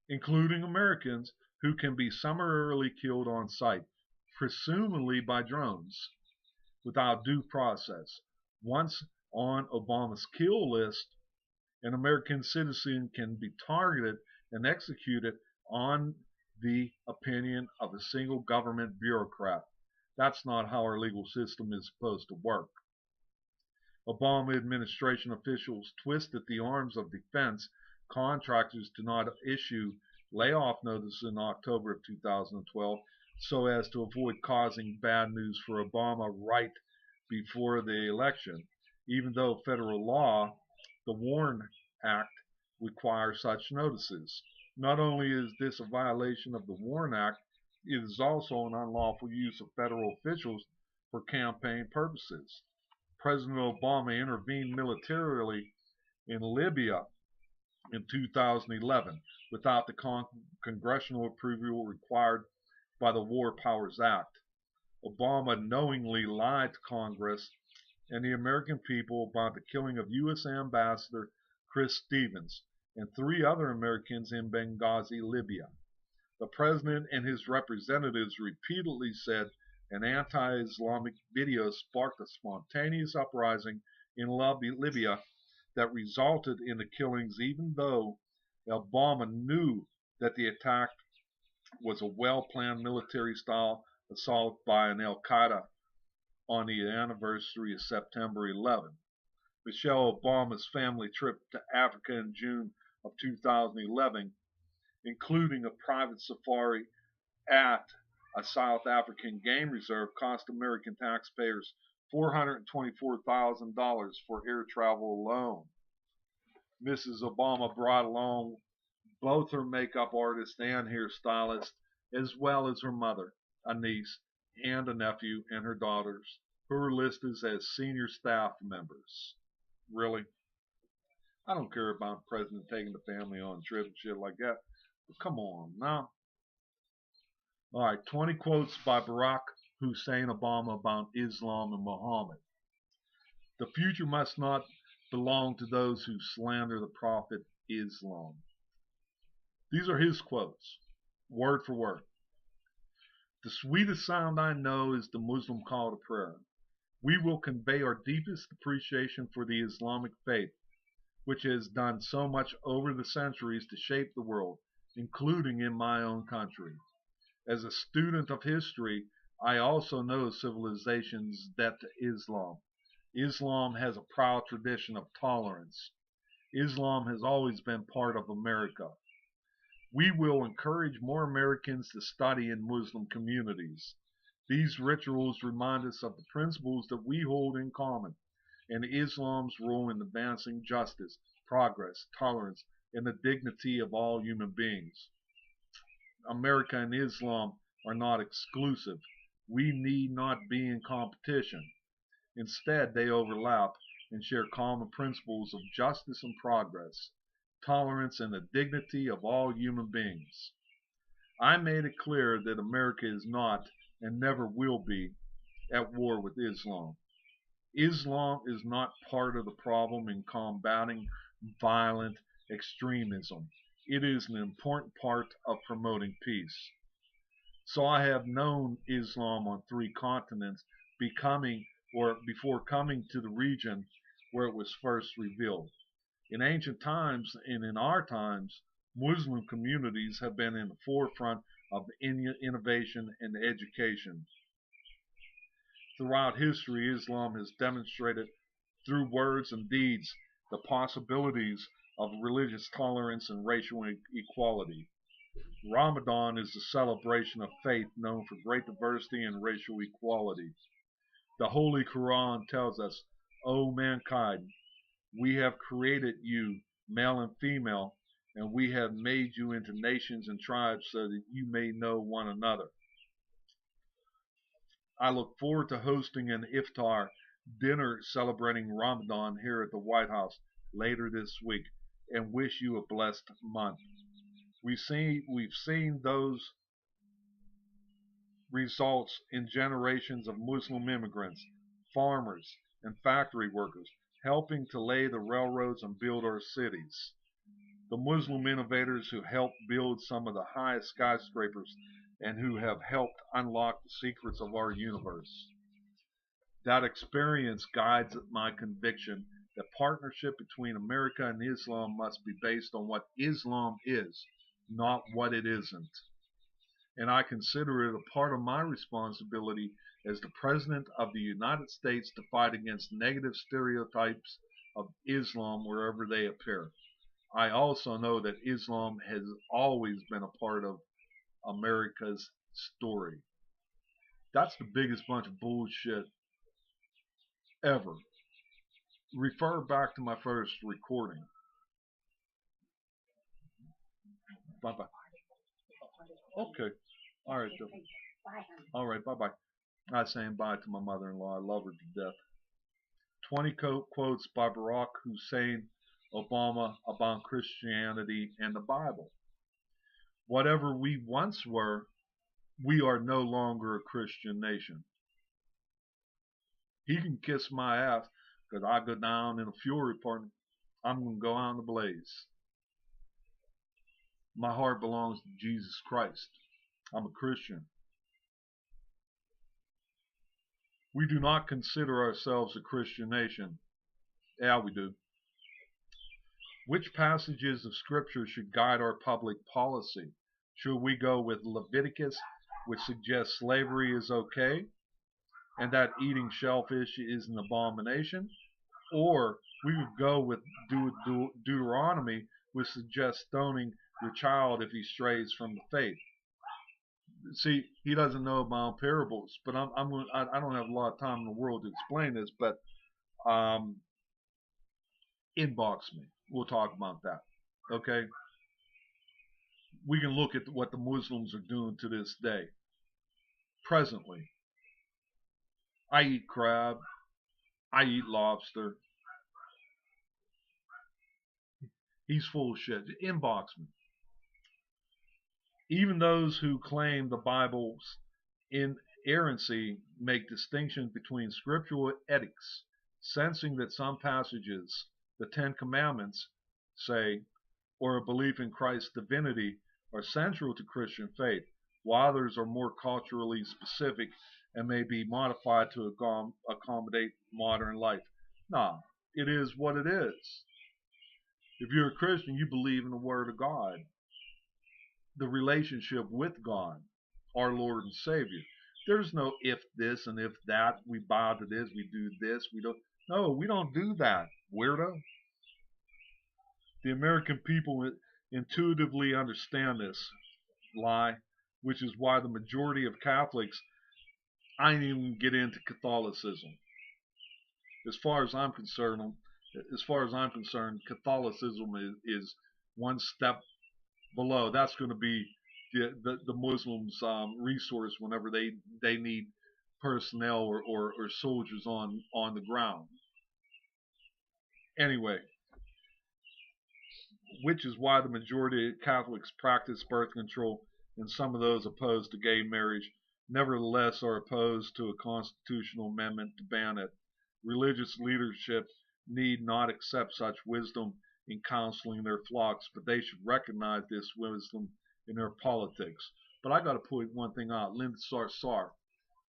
including Americans, who can be summarily killed on sight, presumably by drones, without due process. Once on Obama's kill list, an American citizen can be targeted and executed on the opinion of a single government bureaucrat. That's not how our legal system is supposed to work. Obama administration officials twisted the arms of defense contractors to not issue layoff notices in October of 2012 so as to avoid causing bad news for Obama right before the election, even though federal law, the WARN Act, require such notices. Not only is this a violation of the WARN Act, it is also an unlawful use of federal officials for campaign purposes. President Obama intervened militarily in Libya in 2011 without the congressional approval required by the War Powers Act. Obama knowingly lied to Congress and the American people about the killing of U.S. Ambassador Chris Stevens and 3 other Americans in Benghazi, Libya. The president and his representatives repeatedly said an anti-Islamic video sparked a spontaneous uprising in Libya that resulted in the killings, even though Obama knew that the attack was a well-planned military-style assault by an al-Qaeda on the anniversary of September 11. Michelle Obama's family trip to Africa in June of 2011, including a private safari at a South African game reserve, cost American taxpayers $424,000 for air travel alone. Mrs. Obama brought along both her makeup artist and hairstylist, as well as her mother, a niece, and a nephew, and her daughters, who are listed as senior staff members. Really? I don't care about the president taking the family on trips and shit like that. But come on, now. All right, 20 quotes by Barack Hussein Obama about Islam and Muhammad. The future must not belong to those who slander the prophet Islam. These are his quotes, word for word. The sweetest sound I know is the Muslim call to prayer. We will convey our deepest appreciation for the Islamic faith, which has done so much over the centuries to shape the world, including in my own country. As a student of history, I also know civilization's debt to Islam. Islam has a proud tradition of tolerance. Islam has always been part of America. We will encourage more Americans to study in Muslim communities. These rituals remind us of the principles that we hold in common and Islam's role in advancing justice, progress, tolerance, and the dignity of all human beings. America and Islam are not exclusive. We need not be in competition. Instead, they overlap and share common principles of justice and progress, tolerance, and the dignity of all human beings. I made it clear that America is not and never will be at war with Islam. Islam is not part of the problem in combating violent extremism. It is an important part of promoting peace. So I have known Islam on 3 continents before coming to the region where it was first revealed. In ancient times and in our times, Muslim communities have been in the forefront of innovation and education. Throughout history, Islam has demonstrated through words and deeds the possibilities of religious tolerance and racial equality. Ramadan is a celebration of faith known for great diversity and racial equality. The Holy Quran tells us, O mankind, we have created you, male and female, and we have made you into nations and tribes so that you may know one another. I look forward to hosting an iftar dinner celebrating Ramadan here at the White House later this week and wish you a blessed month. We've seen those results in generations of Muslim immigrants, farmers, and factory workers helping to lay the railroads and build our cities. The Muslim innovators who helped build some of the highest skyscrapers and who have helped unlock the secrets of our universe. That experience guides my conviction that partnership between America and Islam must be based on what Islam is, not what it isn't. And I consider it a part of my responsibility as the President of the United States to fight against negative stereotypes of Islam wherever they appear. I also know that Islam has always been a part of America's story. That's the biggest bunch of bullshit ever. Refer back to my first recording. Bye-bye. Okay. All right. All right. Bye-bye. I'm saying bye to my mother-in-law. I love her to death. 20 quotes by Barack Hussein Obama about Christianity and the Bible. Whatever we once were, we are no longer a Christian nation. He can kiss my ass because I go down in a fury, partner. I'm going to go out in a blaze. My heart belongs to Jesus Christ. I'm a Christian. We do not consider ourselves a Christian nation. Yeah, we do. Which passages of Scripture should guide our public policy? Should we go with Leviticus, which suggests slavery is okay and that eating shellfish is an abomination? Or we would go with Deuteronomy, which suggests stoning your child if he strays from the faith. See, he doesn't know about parables, but I don't have a lot of time in the world to explain this, but inbox me. We'll talk about that. Okay? We can look at what the Muslims are doing to this day. Presently, I eat crab. I eat lobster. He's full of shit. Inbox me. Even those who claim the Bible's inerrancy make distinctions between scriptural ethics, sensing that some passages, the Ten Commandments, say, or a belief in Christ's divinity, are central to Christian faith, while others are more culturally specific and may be modified to accommodate modern life. Nah, it is what it is. If you're a Christian, you believe in the Word of God, the relationship with God, our Lord and Savior. There's no if this and if that, we bow to this, we do this, we don't. No, we don't do that, weirdo. The American people intuitively understand this lie, which is why the majority of Catholics, I didn't even get into Catholicism. As far as I'm concerned, Catholicism is one step below. That's going to be the Muslims' resource whenever they need personnel or soldiers on the ground. Anyway, which is why the majority of Catholics practice birth control, and some of those opposed to gay marriage nevertheless are opposed to a constitutional amendment to ban it. Religious leadership need not accept such wisdom in counseling their flocks, but they should recognize this wisdom in their politics. But I got to point one thing out. Linda Sarsour,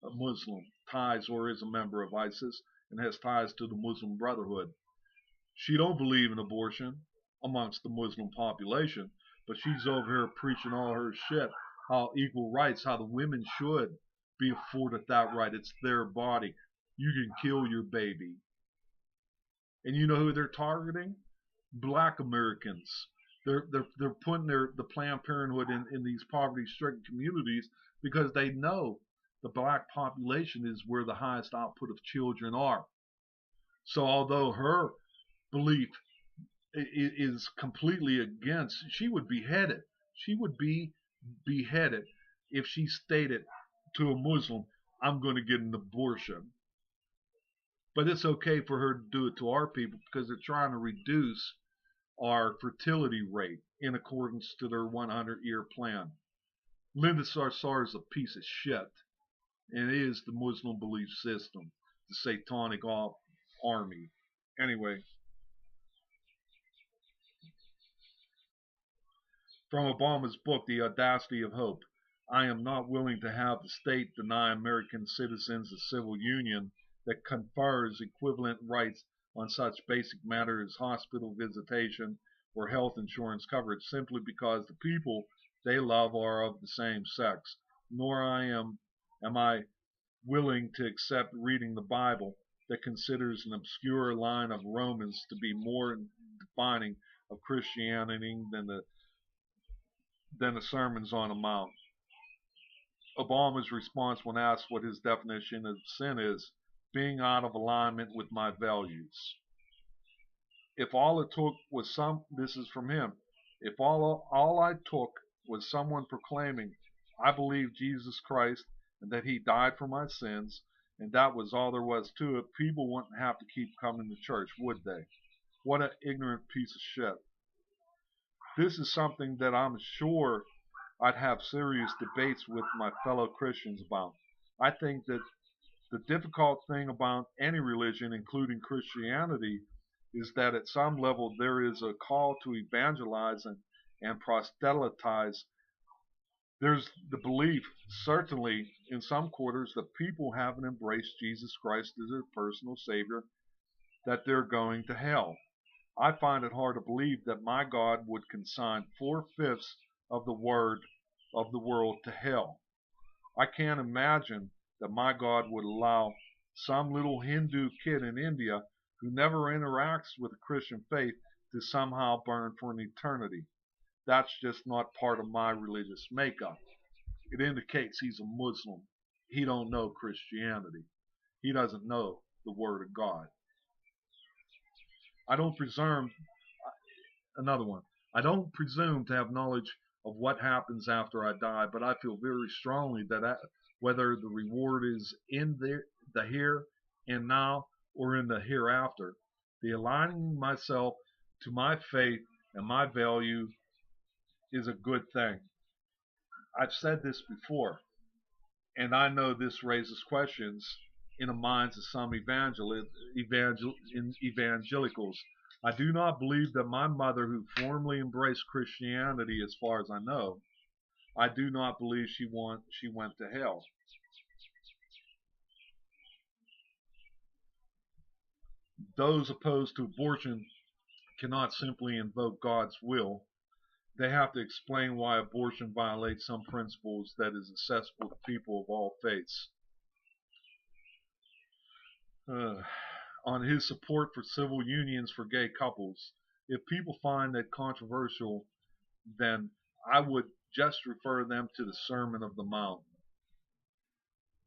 a Muslim, ties or is a member of ISIS and has ties to the Muslim Brotherhood. She don't believe in abortion amongst the Muslim population, but she's over here preaching all her shit, how equal rights, how the women should be afforded that right. It's their body. You can kill your baby. And you know who they're targeting? Black Americans. They're putting the Planned Parenthood in these poverty-stricken communities because they know the black population is where the highest output of children are. So although her belief is completely against, she would be beheaded. She would be beheaded if she stated to a Muslim, I'm going to get an abortion. But it's okay for her to do it to our people because they're trying to reduce our fertility rate in accordance to their 100-year plan. Linda Sarsour is a piece of shit, and it is the Muslim belief system, the satanic army. Anyway, from Obama's book, The Audacity of Hope, I am not willing to have the state deny American citizens a civil union that confers equivalent rights on such basic matters as hospital visitation or health insurance coverage simply because the people they love are of the same sex. Nor am I willing to accept reading the Bible that considers an obscure line of Romans to be more defining of Christianity than the Sermons on the Mount. Obama's response when asked what his definition of sin is, being out of alignment with my values. If all it took was this is from him, If all I took was someone proclaiming, I believe Jesus Christ and that he died for my sins, and that was all there was to it, people wouldn't have to keep coming to church, would they? What an ignorant piece of shit. This is something that I'm sure I'd have serious debates with my fellow Christians about. I think that the difficult thing about any religion, including Christianity, is that at some level there is a call to evangelize and proselytize. There's the belief, certainly in some quarters, that people haven't embraced Jesus Christ as their personal Savior, that they're going to hell. I find it hard to believe that my God would consign 4/5 of the world to hell. I can't imagine that my God would allow some little Hindu kid in India who never interacts with the Christian faith to somehow burn for an eternity. That's just not part of my religious makeup. It indicates he's a Muslim. He don't know Christianity. He doesn't know the Word of God. I don't presume, another one, I don't presume to have knowledge of what happens after I die, but I feel very strongly that whether the reward is in the here and now or in the hereafter, the aligning myself to my faith and my value is a good thing. I've said this before, and I know this raises questions in the minds of some evangelicals. I do not believe that my mother, who formally embraced Christianity as far as I know, I do not believe she went to hell. Those opposed to abortion cannot simply invoke God's will. They have to explain why abortion violates some principles that is accessible to people of all faiths. On his support for civil unions for gay couples, if people find that controversial, then I would just refer them to the Sermon of the Mount.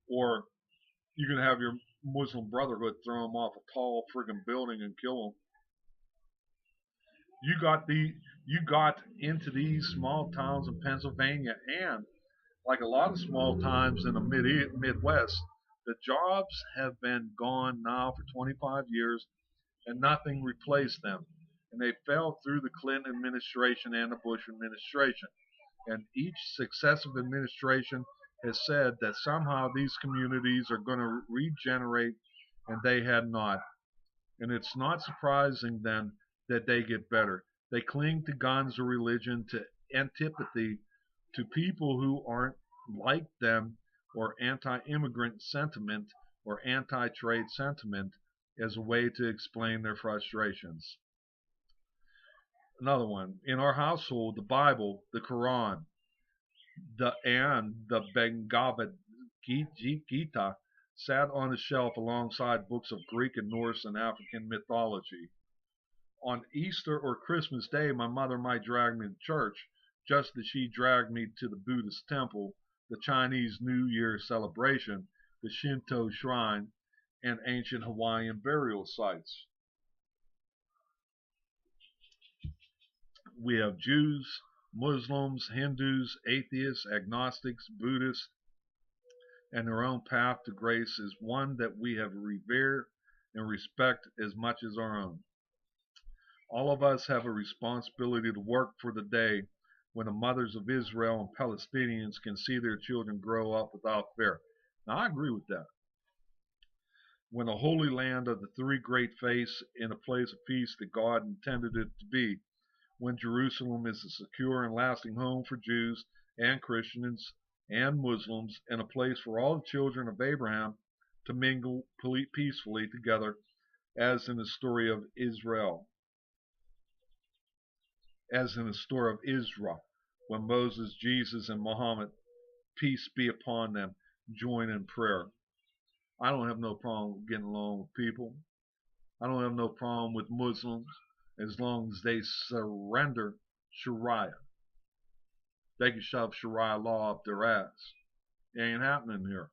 Or you can have your Muslim Brotherhood throw them off a tall friggin' building and kill them. You got into these small towns in Pennsylvania, and like a lot of small towns in the Midwest, the jobs have been gone now for 25 years and nothing replaced them. And they fell through the Clinton administration and the Bush administration. And each successive administration has said that somehow these communities are going to regenerate, and they had not. And it's not surprising then that they get better. They cling to guns or religion, to antipathy, to people who aren't like them, or anti-immigrant sentiment or anti-trade sentiment as a way to explain their frustrations. Another one, in our household, the Bible, the Quran, and the Bhagavad Gita sat on a shelf alongside books of Greek and Norse and African mythology. On Easter or Christmas Day, my mother might drag me to church, just as she dragged me to the Buddhist temple, the Chinese New Year celebration, the Shinto shrine, and ancient Hawaiian burial sites. We have Jews, Muslims, Hindus, atheists, agnostics, Buddhists, and their own path to grace is one that we have revered and respect as much as our own. All of us have a responsibility to work for the day when the mothers of Israel and Palestinians can see their children grow up without fear. Now, I agree with that. When the holy land of the three great faiths in a place of peace that God intended it to be, when Jerusalem is a secure and lasting home for Jews and Christians and Muslims, and a place for all the children of Abraham to mingle peacefully together, as in the story of Israel. As in the story of Israel, when Moses, Jesus, and Muhammad, peace be upon them, join in prayer. I don't have no problem getting along with people. I don't have no problem with Muslims as long as they surrender Sharia. They can shove Sharia law up their ass. It ain't happening here.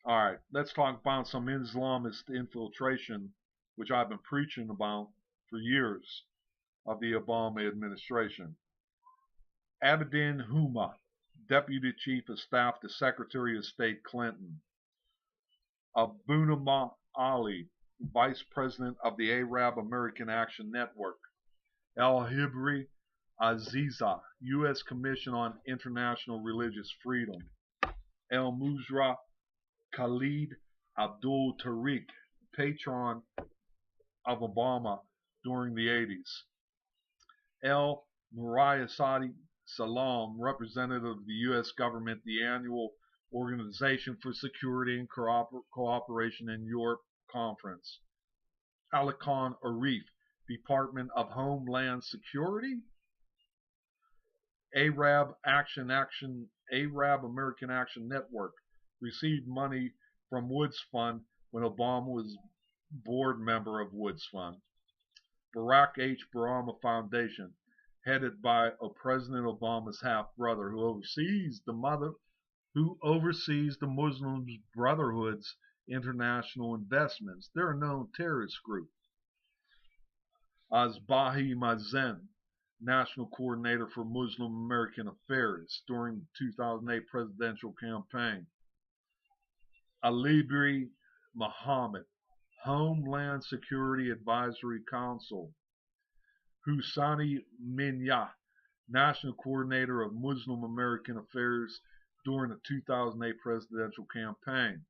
All right, let's talk about some Islamist infiltration, which I've been preaching about for years of the Obama administration. Abedin Huma, Deputy Chief of Staff to Secretary of State Clinton. Abunimah Ali, Vice President of the Arab American Action Network. El Hibri Aziza, U.S. Commission on International Religious Freedom. El Muzra Khalid Abdul Tariq, patron of Obama during the 80s. El Murayasadi Salam, representative of the U.S. government, the annual Organization for Security and Cooperation in Europe Conference. Alikan Arif, Department of Homeland Security. Arab American Action Network, received money from Woods Fund when Obama was board member of Woods Fund. Barack H. Obama Foundation, headed by President Obama's half-brother, who oversees the Muslim Brotherhood's international investments. They're a known terrorist group. Asbahi Mazen, National Coordinator for Muslim American Affairs during the 2008 presidential campaign. Alibri Muhammad, Homeland Security Advisory Council. Husani Minyah, National Coordinator of Muslim American Affairs during the 2008 presidential campaign.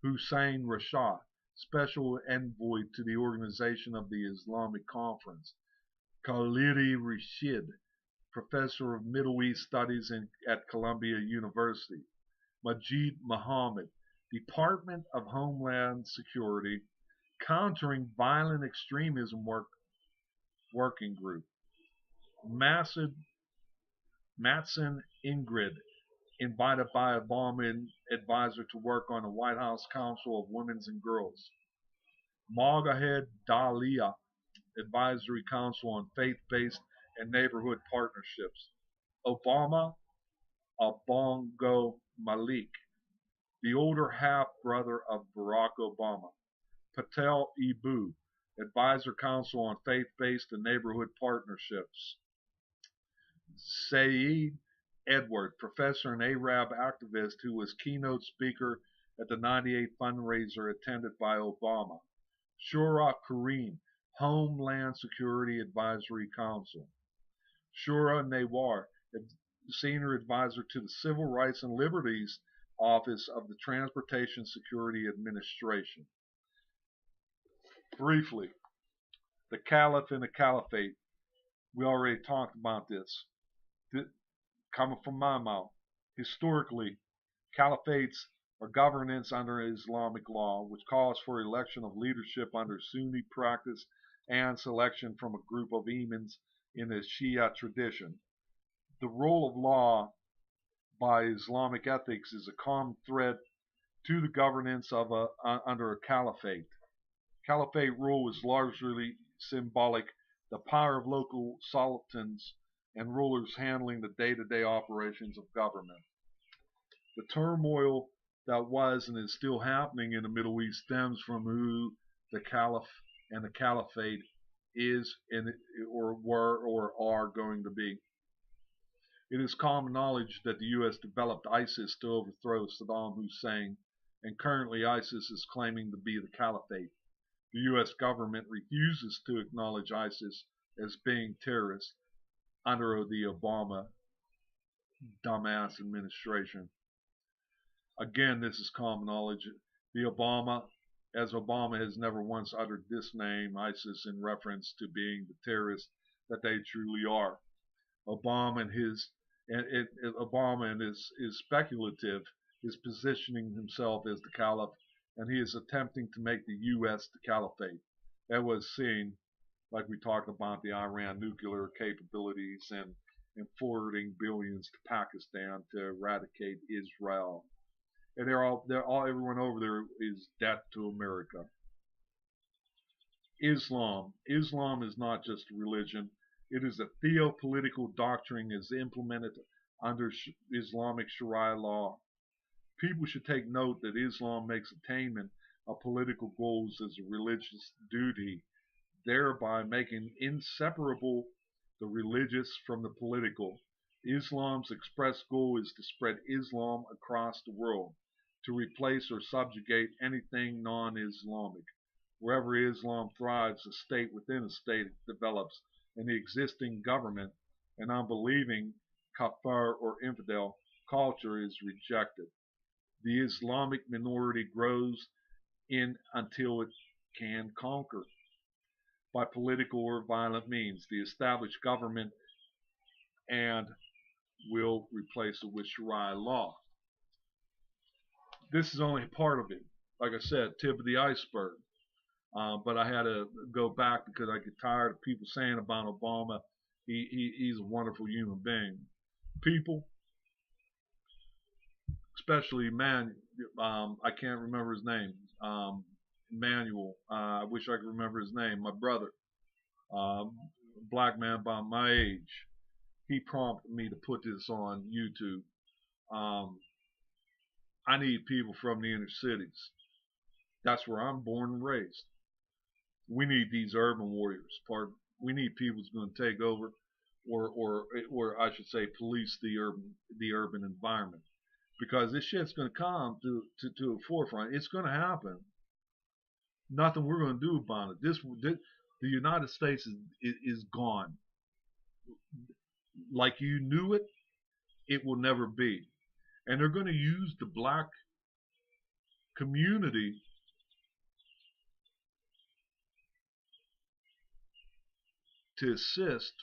Hussein Rashad, Special Envoy to the Organization of the Islamic Conference. Khalidi Rashid, Professor of Middle East Studies at Columbia University. Majid Muhammad, Department of Homeland Security, Countering Violent Extremism Working Group. Matson Ingrid, invited by Obama advisor to work on the White House Council of Women and Girls. Mogahed Dalia, Advisory Council on Faith-Based and Neighborhood Partnerships. Obama Abongo Malik, the older half-brother of Barack Obama. Patel Ibu, Advisor Council on Faith-Based and Neighborhood Partnerships. Saeed Edward, professor and Arab activist who was keynote speaker at the 98 fundraiser attended by Obama. Shura Kareem, Homeland Security Advisory Council. Shura Nawar, Senior Advisor to the Civil Rights and Liberties Office of the Transportation Security Administration. Briefly, the Caliph and the Caliphate. We already talked about this. Coming from my mouth. Historically, caliphates are governance under Islamic law, which calls for election of leadership under Sunni practice and selection from a group of imams in the Shia tradition. The role of law by Islamic ethics is a common thread to the governance of under a caliphate. Caliphate rule is largely symbolic, the power of local sultans and rulers handling the day-to-day operations of government. The turmoil that was and is still happening in the Middle East stems from who the caliph and the caliphate is or were or are going to be. It is common knowledge that the U.S. developed ISIS to overthrow Saddam Hussein, and currently ISIS is claiming to be the caliphate. The U.S. government refuses to acknowledge ISIS as being terrorists under the Obama dumbass administration. Again, this is common knowledge. Obama has never once uttered this name, ISIS, in reference to being the terrorists that they truly are. Obama is speculative, is positioning himself as the caliph, and he is attempting to make the U.S. the caliphate. That was seen, like we talked about, the Iran nuclear capabilities and forwarding billions to Pakistan to eradicate Israel. And everyone over there is death to America. Islam. Islam is not just a religion. It is a theopolitical doctrine as implemented under Islamic Sharia law. People should take note that Islam makes attainment of political goals as a religious duty thereby making inseparable the religious from the political. Islam's express goal is to spread Islam across the world, to replace or subjugate anything non-Islamic. Wherever Islam thrives, a state within a state develops, and the existing government and unbelieving kafir or infidel culture is rejected. The Islamic minority grows in until it can conquer, by political or violent means, the established government and will replace it with Sharia law. This is only part of it. Like I said, tip of the iceberg. But I had to go back because I get tired of people saying about Obama, he's a wonderful human being. People, especially I can't remember his name, Emmanuel, I wish I could remember his name, my brother, black man about my age, he prompted me to put this on YouTube. I need people from the inner cities. That's where I'm born and raised. We need these urban warriors. We need people who's going to take over, or I should say, police the urban environment, because this shit's going to come to the forefront. It's going to happen. Nothing we're going to do about it. The United States is gone. Like you knew it, it will never be. And they're going to use the black community to assist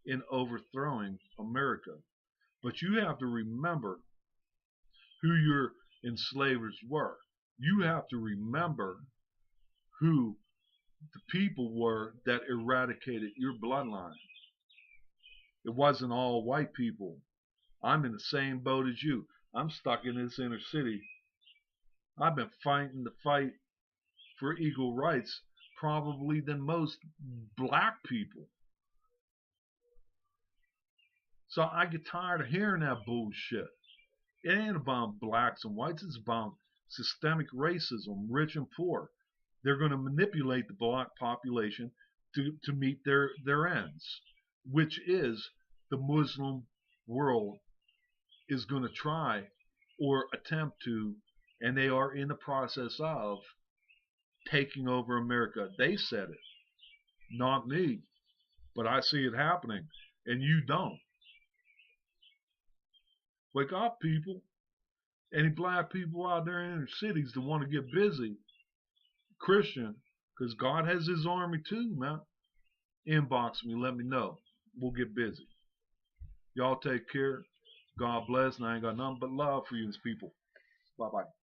in overthrowing America. But you have to remember who your enslavers were. You have to remember who the people were that eradicated your bloodline. It wasn't all white people. I'm in the same boat as you. I'm stuck in this inner city. I've been fighting the fight for equal rights probably than most black people. So I get tired of hearing that bullshit. It ain't about blacks and whites. It's about systemic racism, rich and poor. They're going to manipulate the black population to meet their ends, which is the Muslim world is going to try or attempt to, and they are in the process of taking over America. They said it, not me, but I see it happening, and you don't. Wake up, people. Any black people out there in inner cities that want to get busy, Christian, because God has his army too, man. Inbox me, let me know. We'll get busy. Y'all take care. God bless, and I ain't got nothing but love for you people. Bye-bye.